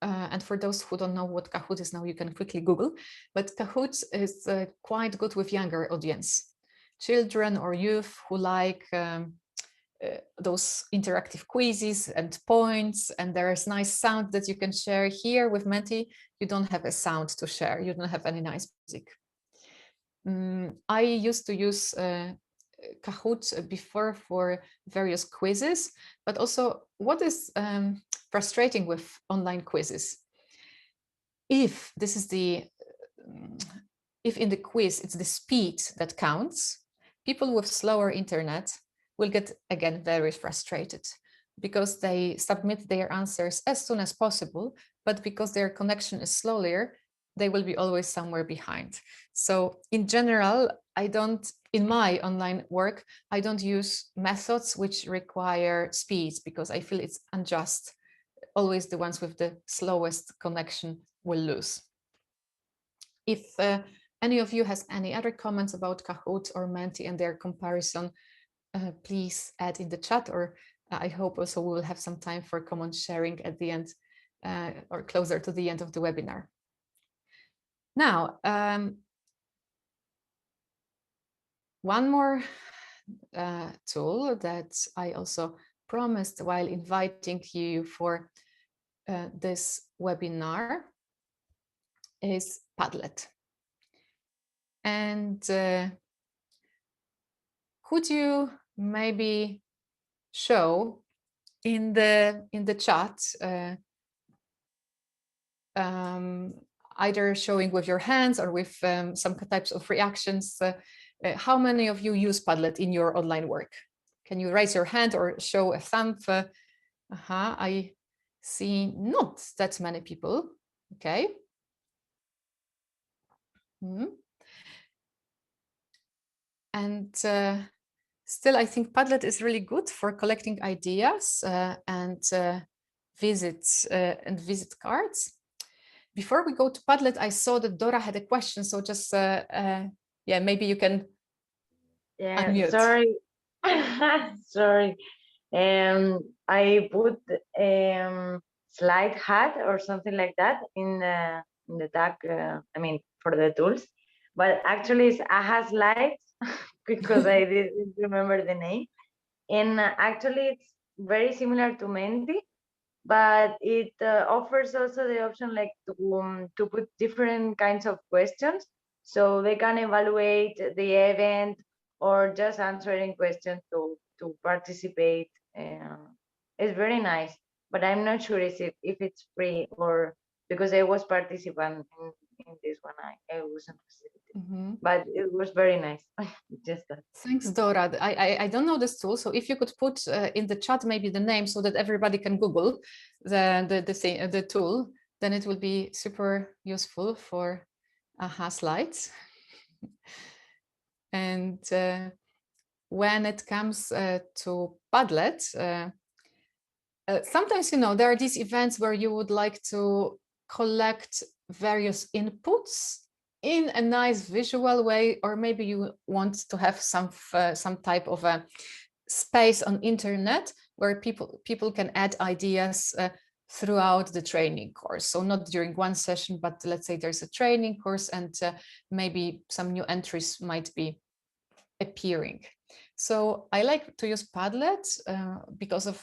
and for those who don't know what Kahoot is now, you can quickly Google, but Kahoot is quite good with younger audience, children or youth who like those interactive quizzes and points, and there is nice sound that you can share. Here with Menti, you don't have a sound to share, you don't have any nice music. I used to use Kahoot before for various quizzes, but also what is frustrating with online quizzes, if this is if in the quiz it's the speed that counts, people with slower internet will get, again, very frustrated because they submit their answers as soon as possible, but because their connection is slower, they will be always somewhere behind. So in general, in my online work, I don't use methods which require speeds because I feel it's unjust. Always the ones with the slowest connection will lose. If any of you has any other comments about Kahoot or Menti and their comparison, please add in the chat, or I hope also we will have some time for common sharing at the end or closer to the end of the webinar. Now, one more tool that I also promised while inviting you for this webinar is Padlet. And could you maybe show in the chat, either showing with your hands or with some types of reactions, how many of you use Padlet in your online work? Can you raise your hand or show a thumb? I see not that many people. Okay. And still, I think Padlet is really good for collecting ideas and visit cards. Before we go to Padlet, I saw that Dora had a question, so just yeah, maybe you can unmute. Sorry. Sorry. I put slide hat or something like that in the tag. I mean, for the tools, but actually it's AHA slides because I didn't remember the name. And actually, it's very similar to Menti, but it offers also the option like to put different kinds of questions, so they can evaluate the event or just answering questions to participate. It's very nice, but I'm not sure if it's free, or because I was participant in this one, I wasn't facilitating, but it was very nice. Just that. Thanks, Dora. I don't know this tool, so if you could put in the chat maybe the name so that everybody can Google the tool, then it will be super useful for AHA slides. And when it comes to Padlet, sometimes, you know, there are these events where you would like to collect various inputs in a nice visual way, or maybe you want to have some type of a space on internet where people can add ideas throughout the training course. So not during one session, but let's say there's a training course and maybe some new entries might be appearing. So I like to use Padlet because of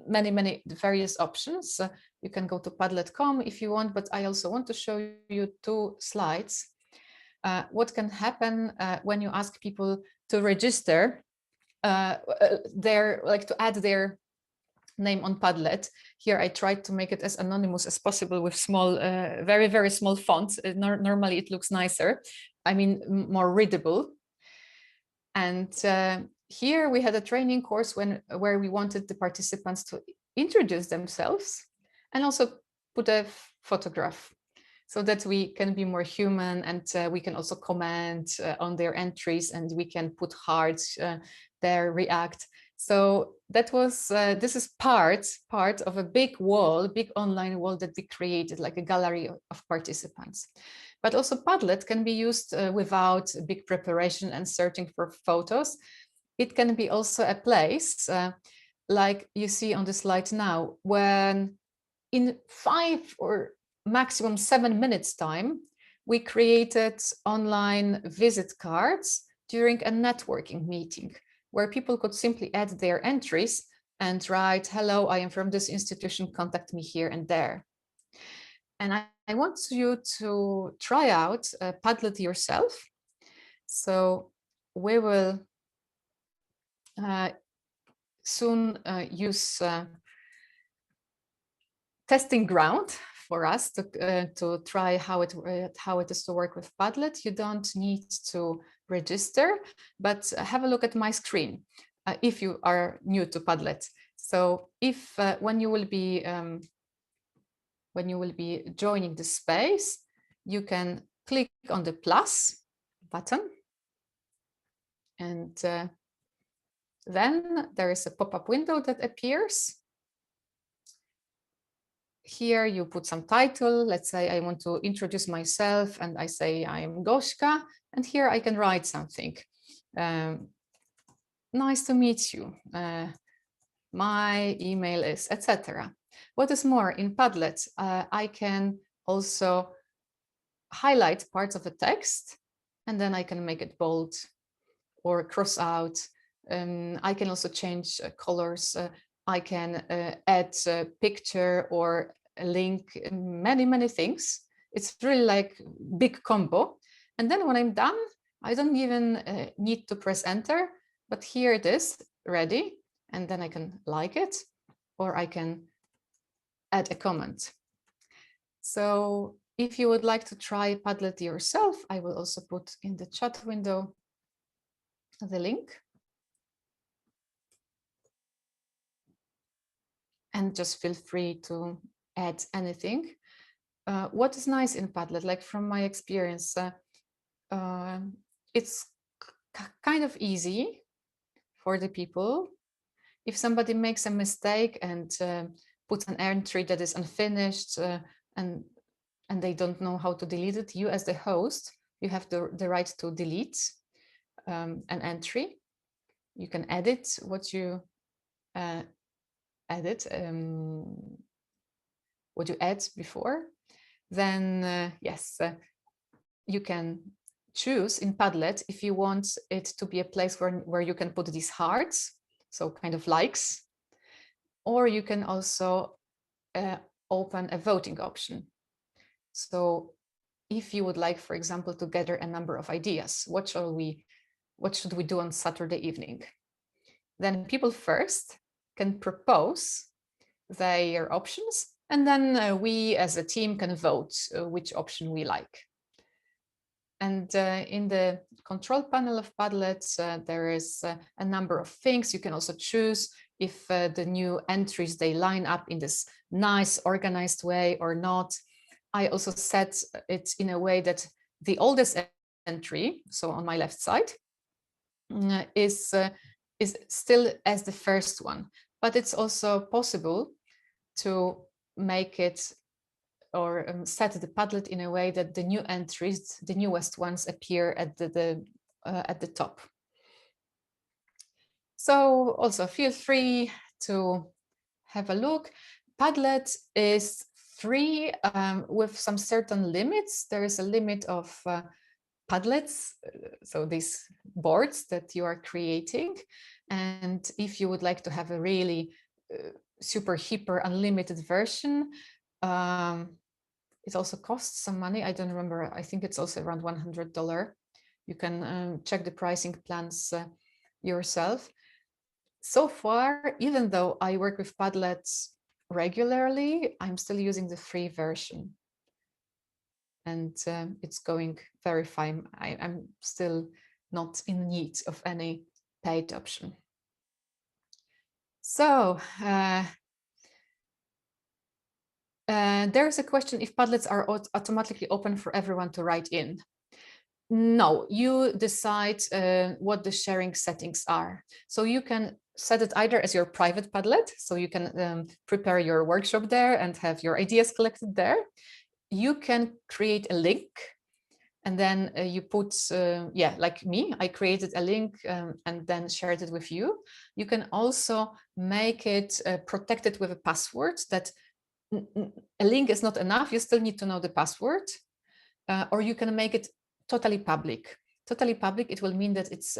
many various options. You can go to padlet.com if you want, but I also want to show you 2 slides. What can happen when you ask people to register to add their name on Padlet. Here I tried to make it as anonymous as possible with small, very small fonts. Normally it looks nicer. I mean, more readable. And here we had a training course where we wanted the participants to introduce themselves and also put a photograph so that we can be more human, and we can also comment on their entries, and we can put hearts there, react. So that was, this is part of a big wall, big online wall that we created, like a gallery of participants. But also Padlet can be used without big preparation and searching for photos. It can be also a place, like you see on the slide now, when in 5 or maximum 7 minutes time, we created online visit cards during a networking meeting where people could simply add their entries and write, "Hello, I am from this institution, contact me here and there." And I want you to try out Padlet yourself. So we will soon use testing ground for us to try how it is to work with Padlet. You don't need to register, but have a look at my screen if you are new to Padlet. So if when you will be joining the space, you can click on the plus button, and then there is a pop-up window that appears. Here you put some title. Let's say I want to introduce myself, and I say I'm Gośka, and here I can write something. Nice to meet you. My email is, etc. What is more, in Padlet, I can also highlight parts of the text, and then I can make it bold or cross out. I can also change colors. I can add a picture or a link, many things. It's really like big combo. And then when I'm done, I don't even need to press enter, but here it is ready. And then I can like it, or I can add a comment. So if you would like to try Padlet yourself, I will also put in the chat window the link. And just feel free to add anything. What is nice in Padlet, like from my experience, it's kind of easy for the people. If somebody makes a mistake and puts an entry that is unfinished and they don't know how to delete it, you as the host, you have the right to delete an entry. You can edit what you what you add before. Then yes, you can choose in Padlet if you want it to be a place where you can put these hearts, so kind of likes, or you can also open a voting option. So if you would like, for example, to gather a number of ideas, what should we do on Saturday evening? Then people first can propose their options, and then we as a team can vote which option we like. And in the control panel of Padlet, there is a number of things. You can also choose if the new entries, they line up in this nice organized way or not. I also set it in a way that the oldest entry, so on my left side, is still as the first one, but it's also possible to make it or set the Padlet in a way that the new entries, the newest ones, appear at the top. So also feel free to have a look. Padlet is free with some certain limits. There is a limit of Padlets, so these boards that you are creating. And if you would like to have a really super hyper unlimited version, it also costs some money. I don't remember. I think it's also around $100. You can check the pricing plans yourself. So far, even though I work with Padlets regularly, I'm still using the free version. And it's going very fine. I'm still not in need of any paid option. So there's a question if Padlets are automatically open for everyone to write in. No, you decide what the sharing settings are. So you can set it either as your private Padlet, so you can prepare your workshop there and have your ideas collected there. You can create a link and then you put, yeah, like me, I created a link and then shared it with you. You can also make it protected with a password that a link is not enough, you still need to know the password, or you can make it totally public. Totally public, it will mean that it's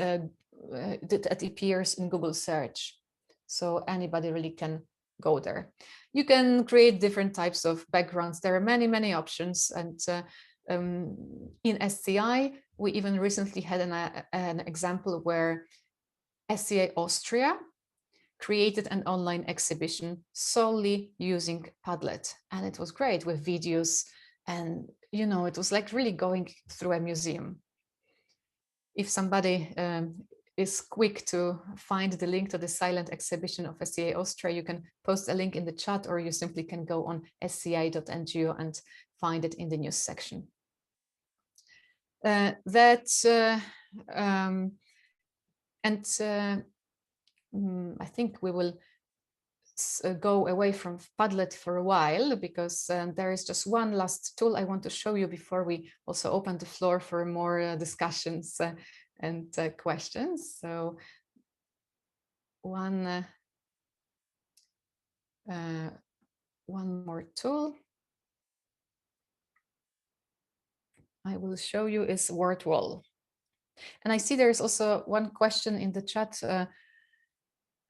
that it appears in Google search. So anybody really can go there. You can create different types of backgrounds. There are many, many options. And in SCI, we even recently had an example where SCI Austria created an online exhibition solely using Padlet. And it was great with videos. And, you know, it was like really going through a museum. If somebody is quick to find the link to the silent exhibition of SCI Austria, you can post a link in the chat, or you simply can go on sci.ngo and find it in the news section. I think we will go away from Padlet for a while, because there is just one last tool I want to show you before we also open the floor for more discussions and questions. So one more tool I will show you is word wall. And I see there's also one question in the chat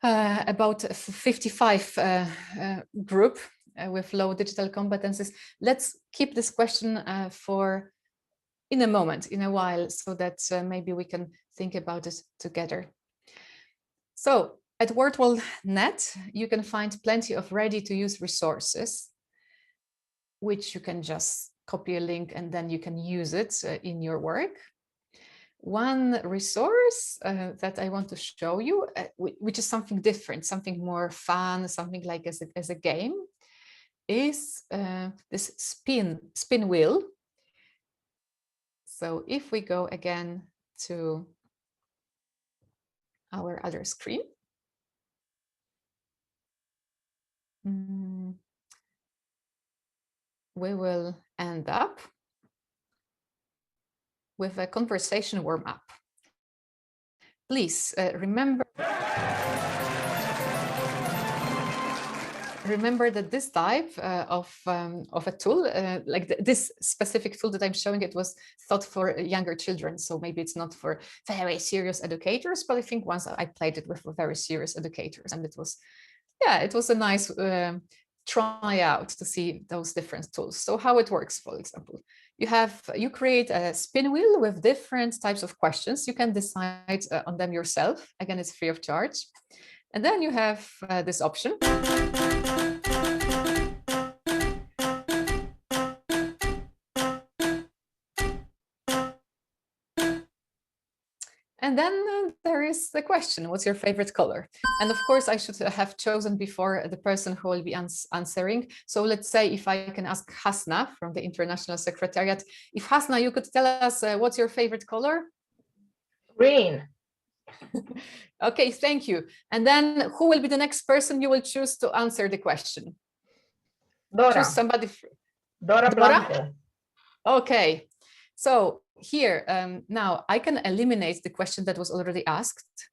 about 55 group with low digital competencies. Let's keep this question for in a moment, in a while, so that maybe we can think about it together. So at WordWall.net, you can find plenty of ready-to-use resources, which you can just copy a link and then you can use it in your work. One resource that I want to show you, which is something different, something more fun, something like as a game, is this spin wheel. So if we go again to our other screen, we will end up with a conversation warm-up. Please remember that this type of a tool, like this specific tool that I'm showing, it was thought for younger children. So maybe it's not for very serious educators, but I think once I played it with very serious educators, and it was, yeah, it was a nice try out to see those different tools. So how it works, for example, you create a spin wheel with different types of questions. You can decide on them yourself. Again, it's free of charge. And then you have this option. And then there is the question, what's your favorite color? And of course, I should have chosen before the person who will be answering. So let's say if I can ask Hasna from the International Secretariat, if Hasna, you could tell us what's your favorite color? Green. Okay, thank you. And then who will be the next person you will choose to answer the question? Dora. Choose somebody. Dora Blanco. Okay, so here, now I can eliminate the question that was already asked.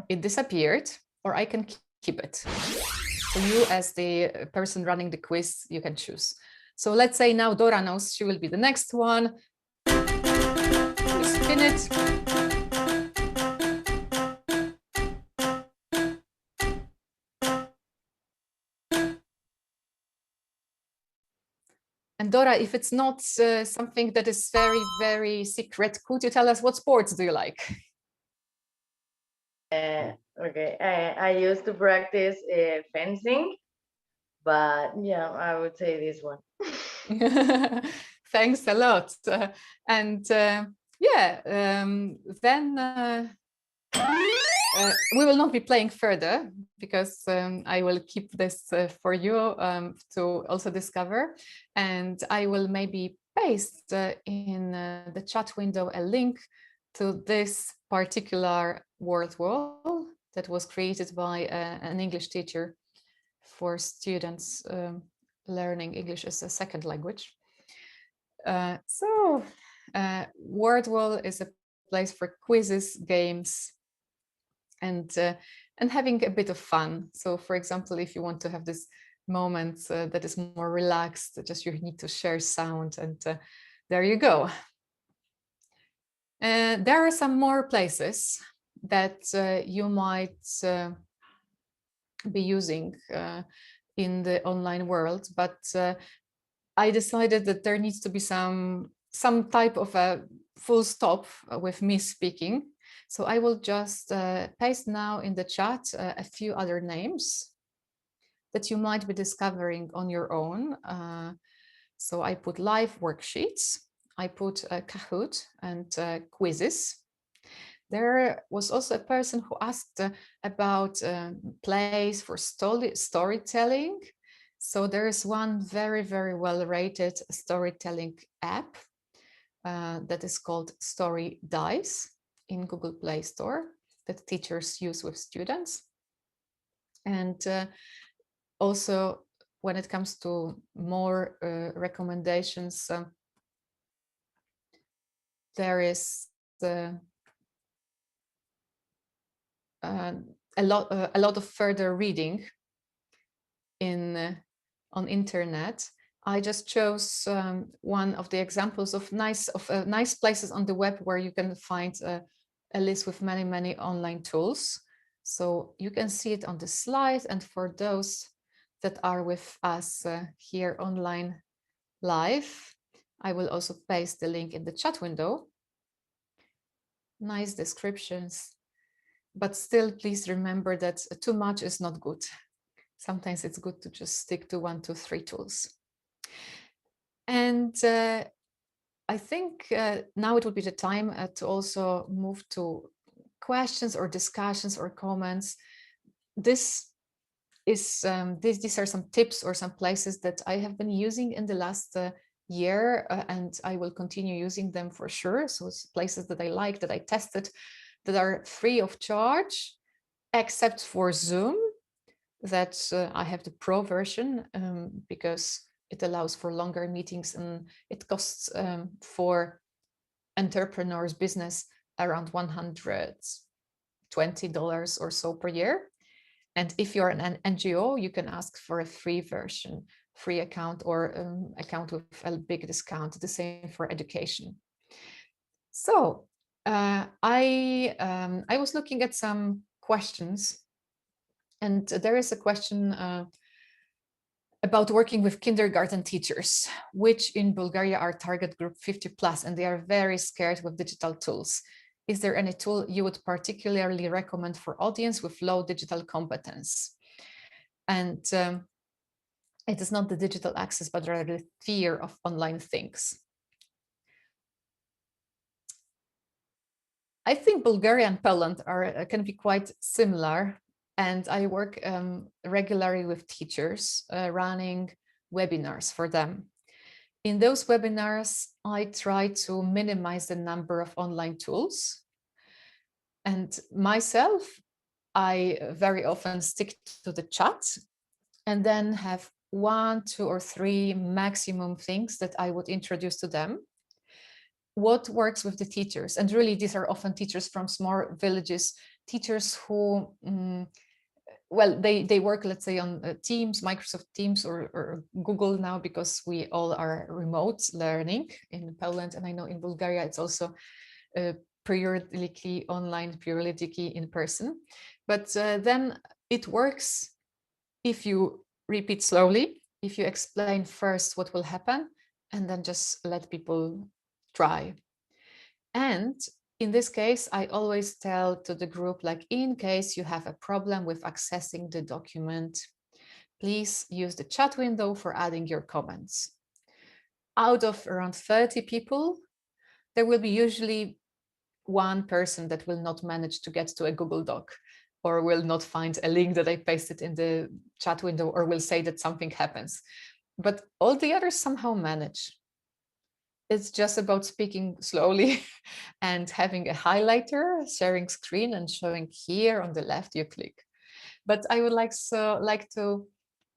It disappeared, or I can keep it. So you, as the person running the quiz, you can choose. So let's say now Dora knows she will be the next one. We spin it. And Dora, if it's not something that is very, very secret, could you tell us what sports do you like? Okay, I used to practice fencing, but yeah, I would say this one. Thanks a lot. We will not be playing further because I will keep this for you to also discover. And I will maybe paste in the chat window a link to this particular word wall that was created by an English teacher for students learning English as a second language. Word wall is a place for quizzes, games, and having a bit of fun. So for example, if you want to have this moment that is more relaxed, just you need to share sound, and there you go. There are some more places that you might be using in the online world, but I decided that there needs to be some type of a full stop with me speaking. So I will just paste now in the chat a few other names that you might be discovering on your own. So I put live worksheets, I put Kahoot and quizzes. There was also a person who asked about plays for storytelling. So there is one very, very well rated storytelling app that is called Story Dice in Google Play Store that teachers use with students. And also when it comes to more recommendations, there is a lot of further reading on internet. I just chose one of the examples of nice places on the web where you can find a list with many, many online tools. So you can see it on the slide. And for those that are with us here online live, I will also paste the link in the chat window. Nice descriptions, but still please remember that too much is not good. Sometimes it's good to just stick to 1, 2, 3 tools. And I think now it would be the time to also move to questions or discussions or comments. These are some tips or some places that I have been using in the last year, and I will continue using them for sure. So it's places that I like, that I tested, that are free of charge, except for Zoom, that I have the pro version because it allows for longer meetings, and it costs for entrepreneurs business around $120 or so per year. And if you're an NGO, you can ask for a free version, free account, or account with a big discount. The same for education. So I was looking at some questions And there is a question about working with kindergarten teachers, which in Bulgaria are target group 50+, and they are very scared with digital tools. Is there any tool you would particularly recommend for audience with low digital competence? And it is not the digital access, but rather the fear of online things. I think Bulgaria and Poland can be quite similar. And I work regularly with teachers running webinars for them. In those webinars, I try to minimize the number of online tools. And myself, I very often stick to the chat and then have 1, 2, or 3 maximum things that I would introduce to them. What works with the teachers? And really, these are often teachers from small villages, teachers who, well, they work, let's say, on Teams, Microsoft Teams, or Google now, because we all are remote learning in Poland. And I know in Bulgaria, it's also periodically online, periodically in person. But then it works if you repeat slowly, if you explain first what will happen, and then just let people try. And in this case, I always tell to the group, like, in case you have a problem with accessing the document, please use the chat window for adding your comments. Out of around 30 people, there will be usually 1 person that will not manage to get to a Google Doc, or will not find a link that I pasted in the chat window, or will say that something happens. But all the others somehow manage. It's just about speaking slowly and having a highlighter, sharing screen, and showing here on the left you click. But I would like to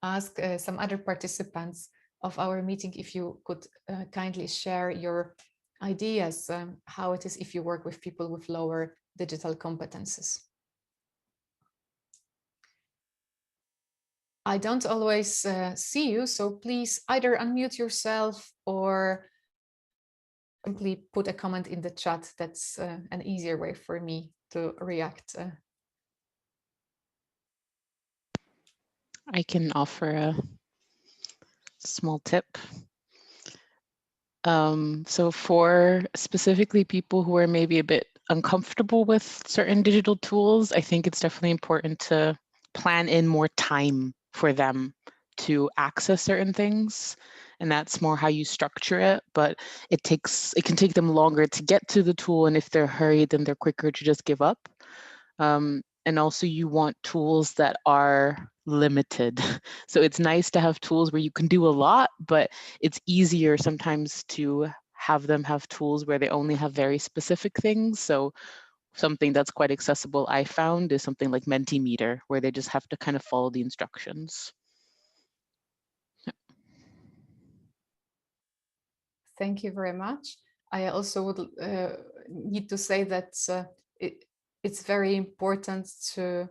ask some other participants of our meeting if you could kindly share your ideas, how it is if you work with people with lower digital competences. I don't always see you, so please either unmute yourself or simply put a comment in the chat. That's an easier way for me to react. I can offer a small tip. So for specifically people who are maybe a bit uncomfortable with certain digital tools, I think it's definitely important to plan in more time for them to access certain things. And that's more how you structure it, but it can take them longer to get to the tool. And if they're hurried, then they're quicker to just give up. And also you want tools that are limited. So it's nice to have tools where you can do a lot, but it's easier sometimes to have them have tools where they only have very specific things. So something that's quite accessible, I found, is something like Mentimeter, where they just have to kind of follow the instructions. Thank you very much. I also would need to say that it's very important to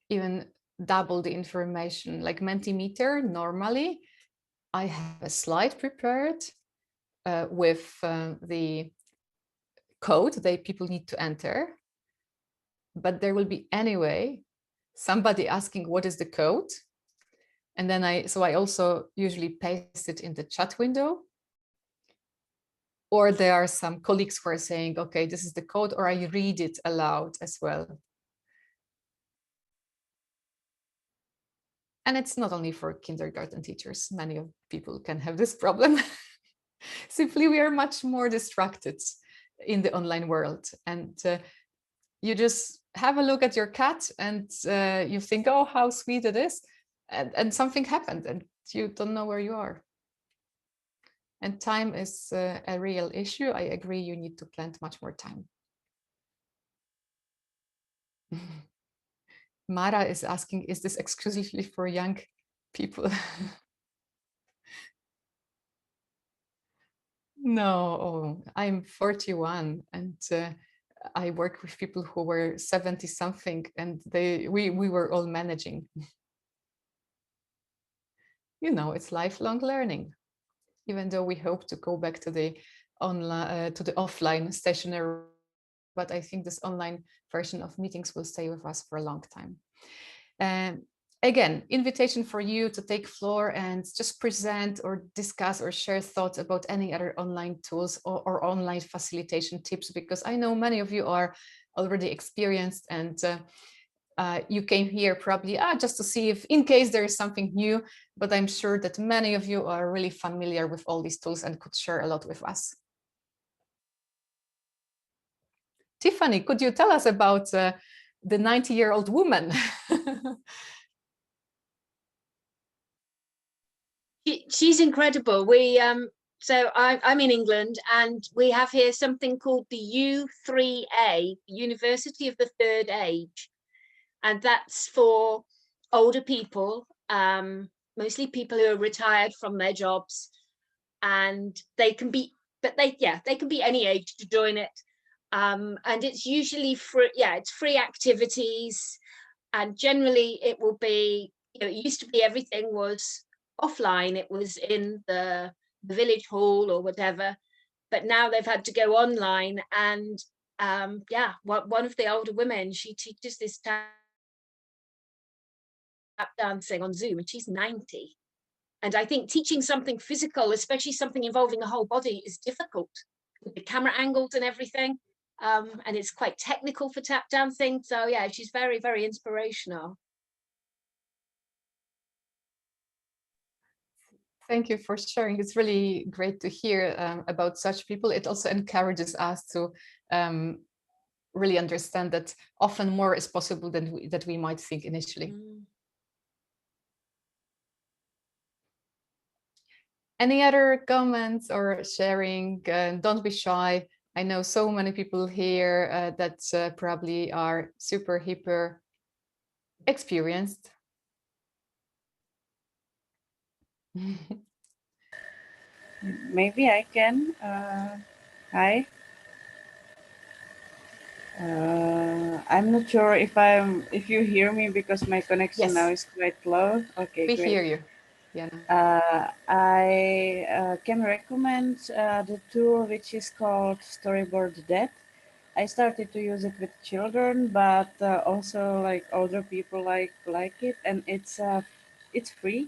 even double the information. Like Mentimeter, normally I have a slide prepared with the code that people need to enter, but there will be anyway somebody asking what is the code, and then I also usually paste it in the chat window. Or there are some colleagues who are saying, okay, this is the code, or I read it aloud as well. And it's not only for kindergarten teachers. Many of people can have this problem. Simply, we are much more distracted in the online world. And you just have a look at your cat and you think, oh, how sweet it is. And something happened and you don't know where you are. And time is a real issue. I agree, you need to plan much more time. Mara is asking, is this exclusively for young people? No, I'm 41 and I work with people who were 70 something and we were all managing. You know, it's lifelong learning. Even though we hope to go back to the online, to the offline stationary, but I think this online version of meetings will stay with us for a long time. Again, invitation for you to take floor and just present or discuss or share thoughts about any other online tools or online facilitation tips, because I know many of you are already experienced and you came here probably just to see if in case there is something new, but I'm sure that many of you are really familiar with all these tools and could share a lot with us. Tiffany, could you tell us about the 90-year-old woman? She's incredible. So I'm in England, and we have here something called the U3A, University of the Third Age, and that's for older people, mostly people who are retired from their jobs, and they can be, they can be any age to join it, and it's usually free. Yeah, it's free activities, and generally it will be. It used to be everything was offline. It was in the village hall or whatever, but now they've had to go online. And one of the older women, she teaches this tap dancing on Zoom, and she's 90. And I think teaching something physical, especially something involving a whole body, is difficult with the camera angles and everything. And it's quite technical for tap dancing. So yeah, she's very, very inspirational. Thank you for sharing. It's really great to hear about such people. It also encourages us to really understand that often more is possible than that we might think initially. Any other comments or sharing? Don't be shy. I know so many people here that probably are super, hyper experienced. Maybe I can. Hi. I'm not sure if you hear me because my connection now is quite low. Okay, we great. hear you. Yeah. I can recommend the tool which is called Storyboard Dead. I started to use it with children, but also like older people like it, and it's free,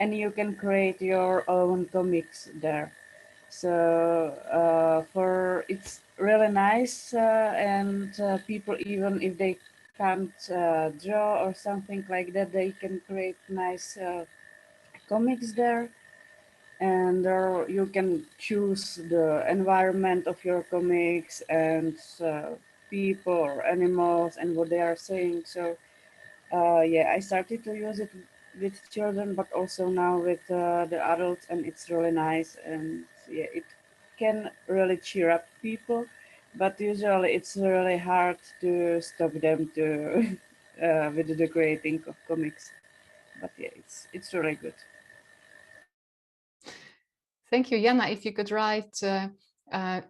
and you can create your own comics there. So it's really nice, and people, even if they can't draw or something like that, they can create nice comics there. And you can choose the environment of your comics and people or animals and what they are saying. So yeah, I started to use it with children, but also now with the adults, and it's really nice. And yeah, it can really cheer up people, but usually it's really hard to stop them to with the creating of comics. But yeah, it's really good. Thank you, Jana. If you could write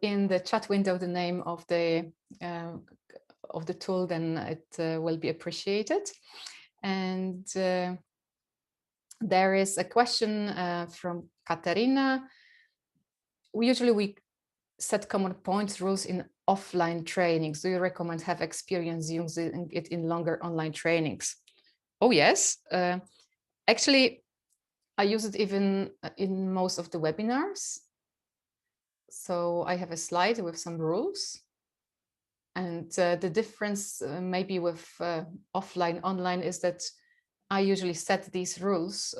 in the chat window the name of the tool, then it will be appreciated. And there is a question from Katerina. We set common points rules in offline trainings. Do you recommend have experience using it in longer online trainings? Oh yes, actually I use it even in most of the webinars. So I have a slide with some rules. And the difference maybe with offline, online is that I usually set these rules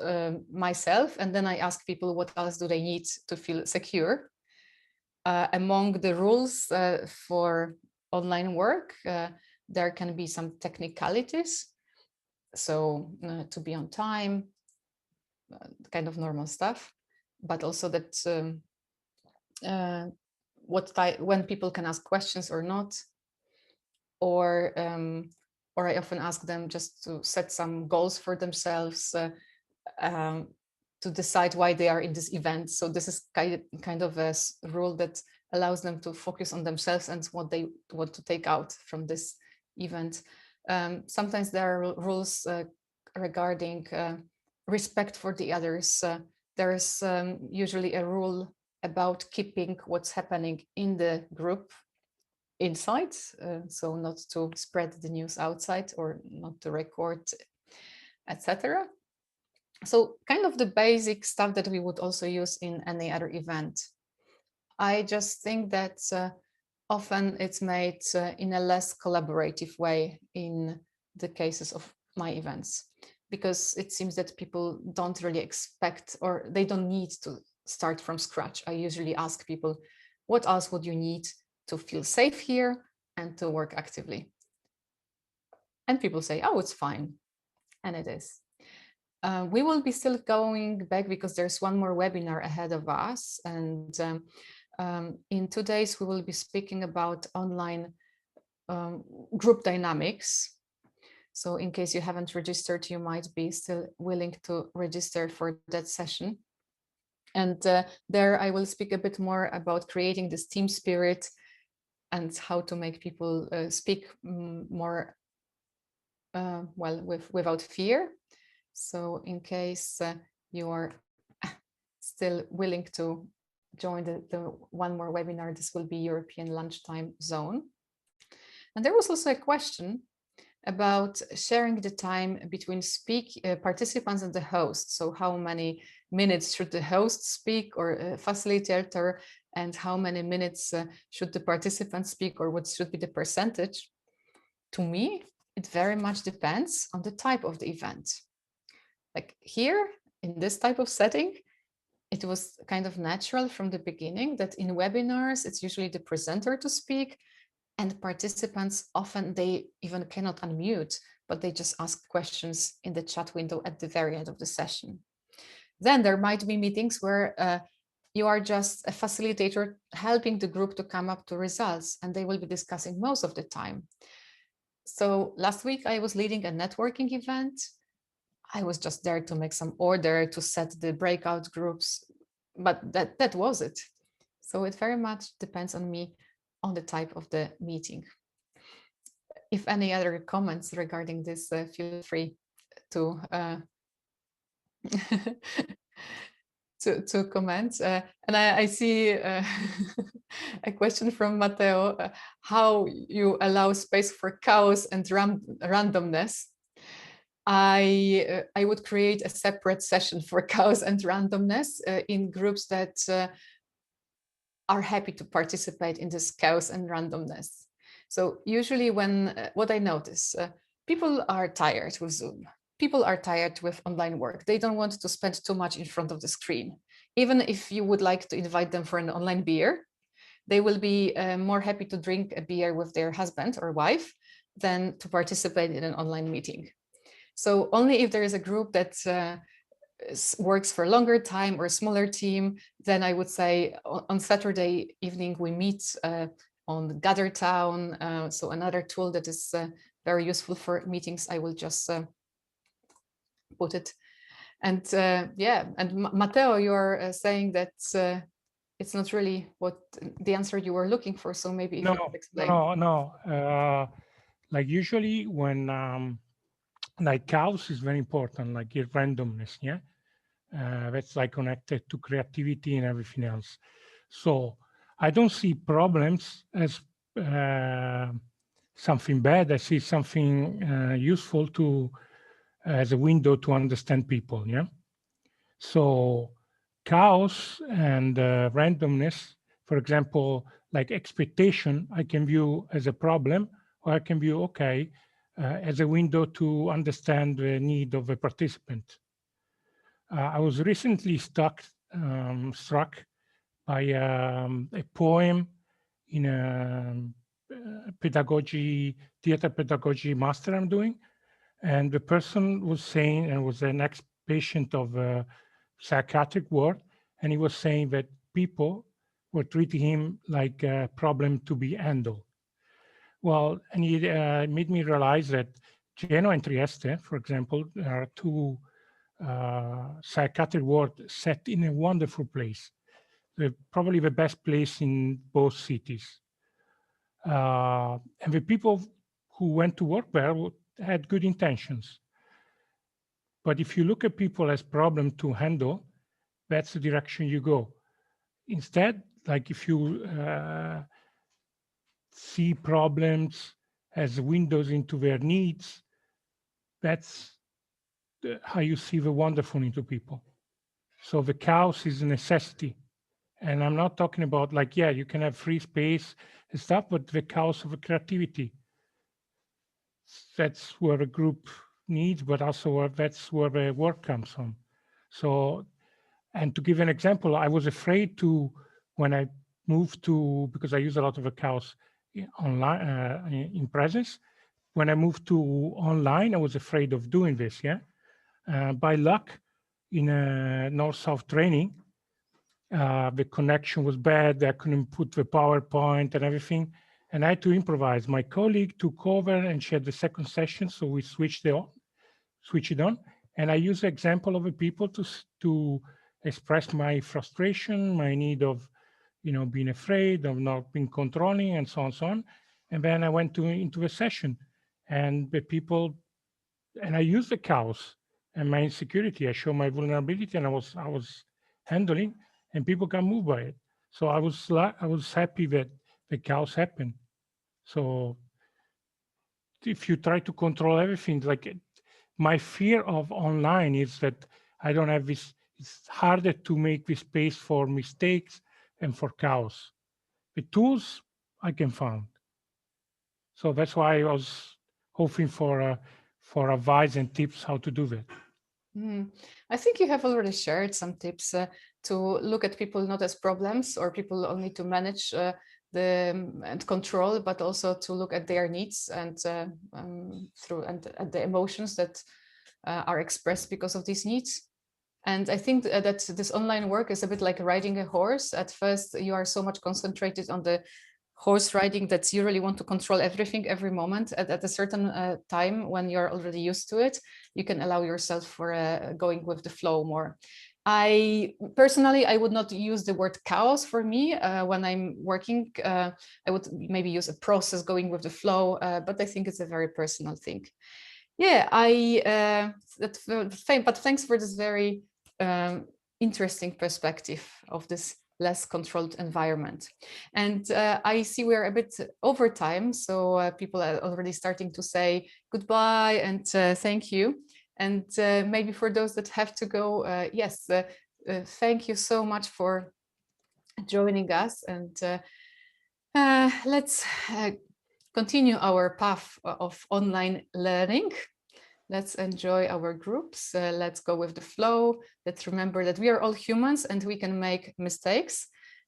myself, and then I ask people what else do they need to feel secure. Among the rules for online work, there can be some technicalities. So to be on time, kind of normal stuff, but also that when people can ask questions or not, or I often ask them just to set some goals for themselves to decide why they are in this event. So this is kind of a rule that allows them to focus on themselves and what they want to take out from this event. Sometimes there are rules regarding respect for the others. There is usually a rule about keeping what's happening in the group inside, so not to spread the news outside or not to record etc. So kind of the basic stuff that we would also use in any other event. I just think that often it's made in a less collaborative way in the cases of my events, because it seems that people don't really expect, or they don't need to start from scratch. I usually ask people, what else would you need to feel safe here and to work actively? And people say, oh, it's fine. And it is. We will be still going back because there's one more webinar ahead of us. And in 2 days, we will be speaking about online group dynamics. So in case you haven't registered, you might be still willing to register for that session. And there I will speak a bit more about creating this team spirit and how to make people speak more well without fear. So in case you are still willing to join the one more webinar, this will be European lunchtime zone. And there was also a question about sharing the time between participants and the host. So how many minutes should the host speak or a facilitator, and how many minutes should the participants speak, or what should be the percentage? To me, it very much depends on the type of the event. Like here, in this type of setting, it was kind of natural from the beginning that in webinars, it's usually the presenter to speak, and participants often, they even cannot unmute, but they just ask questions in the chat window at the very end of the session. Then there might be meetings where you are just a facilitator helping the group to come up to results, and they will be discussing most of the time. So last week I was leading a networking event. I was just there to make some order, to set the breakout groups, but that was it. So it very much depends on me, on the type of the meeting. If any other comments regarding this, feel free to to comment. And I see a question from Matteo, how you allow space for chaos and randomness. I would create a separate session for chaos and randomness in groups that are happy to participate in this chaos and randomness. So usually when, what I notice, people are tired with Zoom. People are tired with online work. They don't want to spend too much in front of the screen. Even if you would like to invite them for an online beer, they will be more happy to drink a beer with their husband or wife than to participate in an online meeting. So only if there is a group that works for a longer time or a smaller team, then I would say on Saturday evening we meet on Gather Town. So another tool that is very useful for meetings, I will just put it. And yeah, and Matteo, you're saying that it's not really what the answer you were looking for. So maybe if you could explain. No. Like usually when like chaos is very important, like randomness, yeah. That's like connected to creativity and everything else. So I don't see problems as something bad. I see something useful to as a window to understand people. Yeah. So chaos and randomness, for example, like expectation, I can view as a problem, or I can view as a window to understand the need of a participant. I was recently struck by a poem in a theater pedagogy master I'm doing. And the person was saying, and was an ex-patient of psychiatric ward, and he was saying that people were treating him like a problem to be handled. Well, and he made me realize that Genoa and Trieste, for example, are two psychiatric ward set in a wonderful place. They're probably the best place in both cities. And the people who went to work there had good intentions. But if you look at people as problem to handle, that's the direction you go. Instead, like if you see problems as windows into their needs, that's how you see the wonderful into people. So the chaos is a necessity. And I'm not talking about like, yeah, you can have free space and stuff, but the chaos of the creativity. That's where a group needs, but also that's where the work comes from. So, and to give an example, I was afraid to, when I moved to, because I use a lot of the chaos online in presence, when I moved to online, I was afraid of doing this, yeah? By luck, in a north-south training, the connection was bad. I couldn't put the PowerPoint and everything. And I had to improvise. My colleague took over and she had the second session. So we switched it on. And I used the example of the people to express my frustration, my need of, being afraid, of not being controlling, and so on, so on. And then I went into a session, and the people, and I used the chaos and my insecurity. I showed my vulnerability, and I was handling, and people can move by it. So I was happy that the chaos happened. So if you try to control everything, like my fear of online is that I don't have this. It's harder to make this space for mistakes and for chaos. The tools I can find. So that's why I was hoping for advice and tips how to do that. I think you have already shared some tips to look at people not as problems or people only to manage and control, but also to look at their needs and at the emotions that are expressed because of these needs. And I think that this online work is a bit like riding a horse. At first, you are so much concentrated on the horse riding that you really want to control everything every moment. At a certain time, when you're already used to it, you can allow yourself for going with the flow more. I personally would not use the word chaos for me when I'm working. I would maybe use a process, going with the flow, but I think it's a very personal thing. Yeah, but thanks for this very interesting perspective of this less controlled environment. And I see we're a bit over time, so people are already starting to say goodbye and thank you. And maybe for those that have to go, yes, thank you so much for joining us. And let's continue our path of online learning. Let's enjoy our groups. Let's go with the flow. Let's remember that we are all humans and we can make mistakes.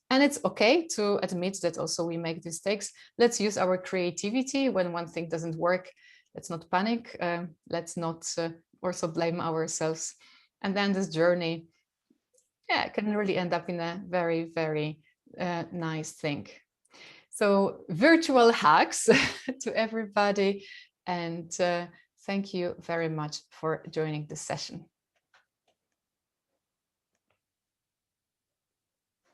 And it's okay to admit that also we make mistakes. Let's use our creativity when one thing doesn't work. Let's not panic. Let's not also blame ourselves. And then this journey, can really end up in a very, very nice thing. So virtual hugs to everybody. And thank you very much for joining this session.